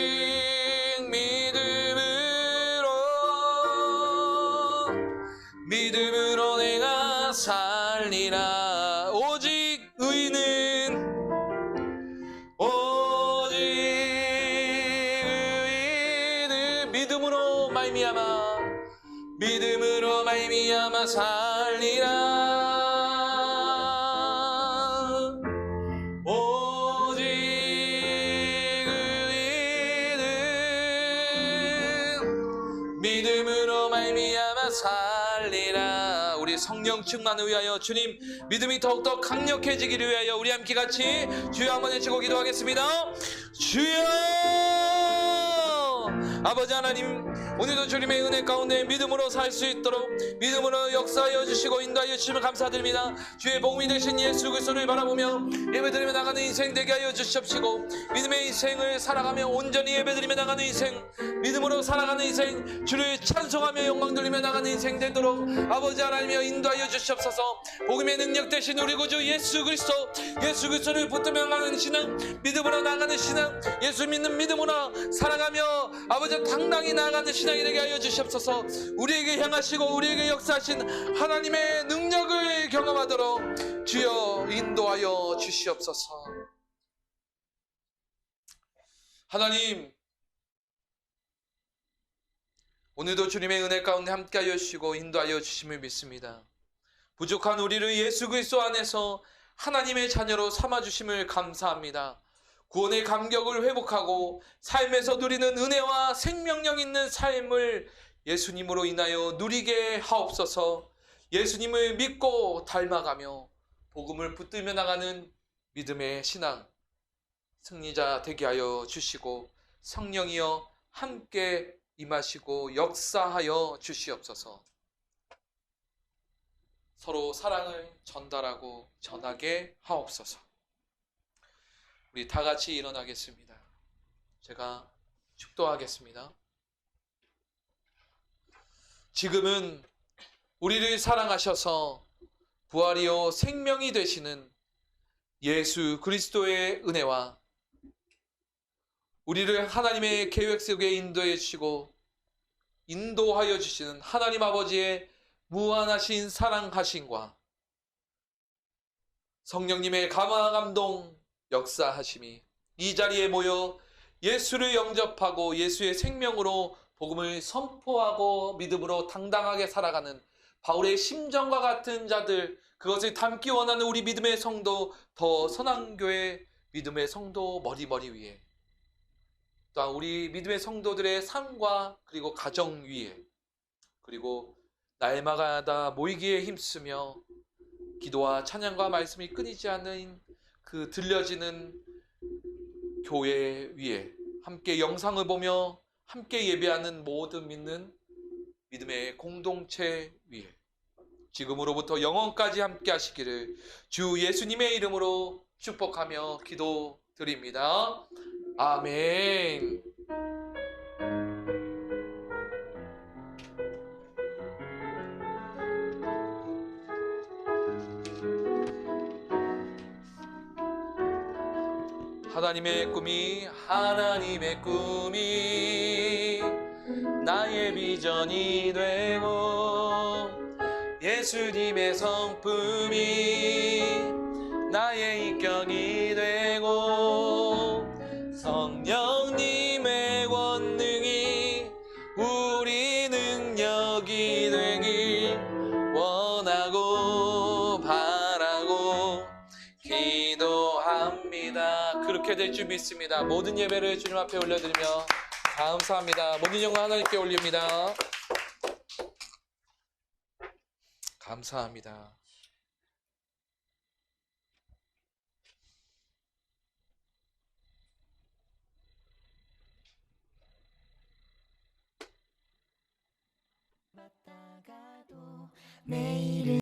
믿음으로 내가 살리라. 오직 의인은, 오직 의인은 믿음으로 말미암아 살리라. 오직 의인은 믿음으로 말미암아 살리라. 우리 성령 충만을 위하여, 주님 믿음이 더욱더 강력해지기를 위하여 우리 함께 같이 주여 한번 외치고 기도하겠습니다. 주여! 아버지 하나님, 오늘도 주님의 은혜 가운데 믿음으로 살 수 있도록 믿음으로 역사하여 주시고 인도하여 주시면 감사드립니다. 주의 복음이 되신 예수 그리스도를 바라보며 예배드리며 나가는 인생 되게 하여 주시옵시고, 믿음의 인생을 살아가며 온전히 예배드리며 나가는 인생, 믿음으로 살아가는 인생, 주를 찬송하며 영광 돌리며 나가는 인생 되도록 아버지 하나님이여 인도하여 주시옵소서. 복음의 능력 되신 우리 구주 예수 그리스도를 붙들며 나가는 신앙, 믿음으로 나가는 신앙, 예수 믿는 믿음으로 살아가며 아버지 당당히 나아가는 신앙이 되게 하여 주시옵소서. 우리에게 향하시고 우리에게 역사하신 하나님의 능력을 경험하도록 주여 인도하여 주시옵소서. 하나님, 오늘도 주님의 은혜 가운데 함께하여 주시고 인도하여 주심을 믿습니다. 부족한 우리를 예수 그리스도 안에서 하나님의 자녀로 삼아주심을 감사합니다. 구원의 감격을 회복하고 삶에서 누리는 은혜와 생명력 있는 삶을 예수님으로 인하여 누리게 하옵소서. 예수님을 믿고 닮아가며 복음을 붙들며 나가는 믿음의 신앙 승리자 되게 하여 주시고, 성령이여 함께 임하시고 역사하여 주시옵소서. 서로 사랑을 전달하고 전하게 하옵소서. 우리 다 같이 일어나겠습니다. 제가 축도하겠습니다. 지금은 우리를 사랑하셔서 부활이요 생명이 되시는 예수 그리스도의 은혜와 우리를 하나님의 계획 속에 인도해 주시고 인도하여 주시는 하나님 아버지의 무한하신 사랑하심과 성령님의 감화 감동 역사하심이 이 자리에 모여 예수를 영접하고 예수의 생명으로 복음을 선포하고 믿음으로 당당하게 살아가는 바울의 심정과 같은 자들, 그것을 담기 원하는 우리 믿음의 성도, 더 선한교회 믿음의 성도 머리 위에, 또한 우리 믿음의 성도들의 삶과 그리고 가정 위에, 그리고 날마다 모이기에 힘쓰며 기도와 찬양과 말씀이 끊이지 않는 그 들려지는 교회 위에, 함께 영상을 보며 함께 예배하는 모든 믿는 믿음의 공동체 위에 지금으로부터 영원까지 함께 하시기를 주 예수님의 이름으로 축복하며 기도드립니다. 아멘. 하나님의 꿈이 나의 비전이 되고 예수님의 성품이 나의 인격이 되고 성령님의 권능이 우리 능력이 되길 원하고 바라고 기도합니다. 그렇게 될 줄 믿습니다. 모든 예배를 주님 앞에 올려드리며 감사합니다. 모든 영광 하나님께 올립니다. 감사합니다. 매일은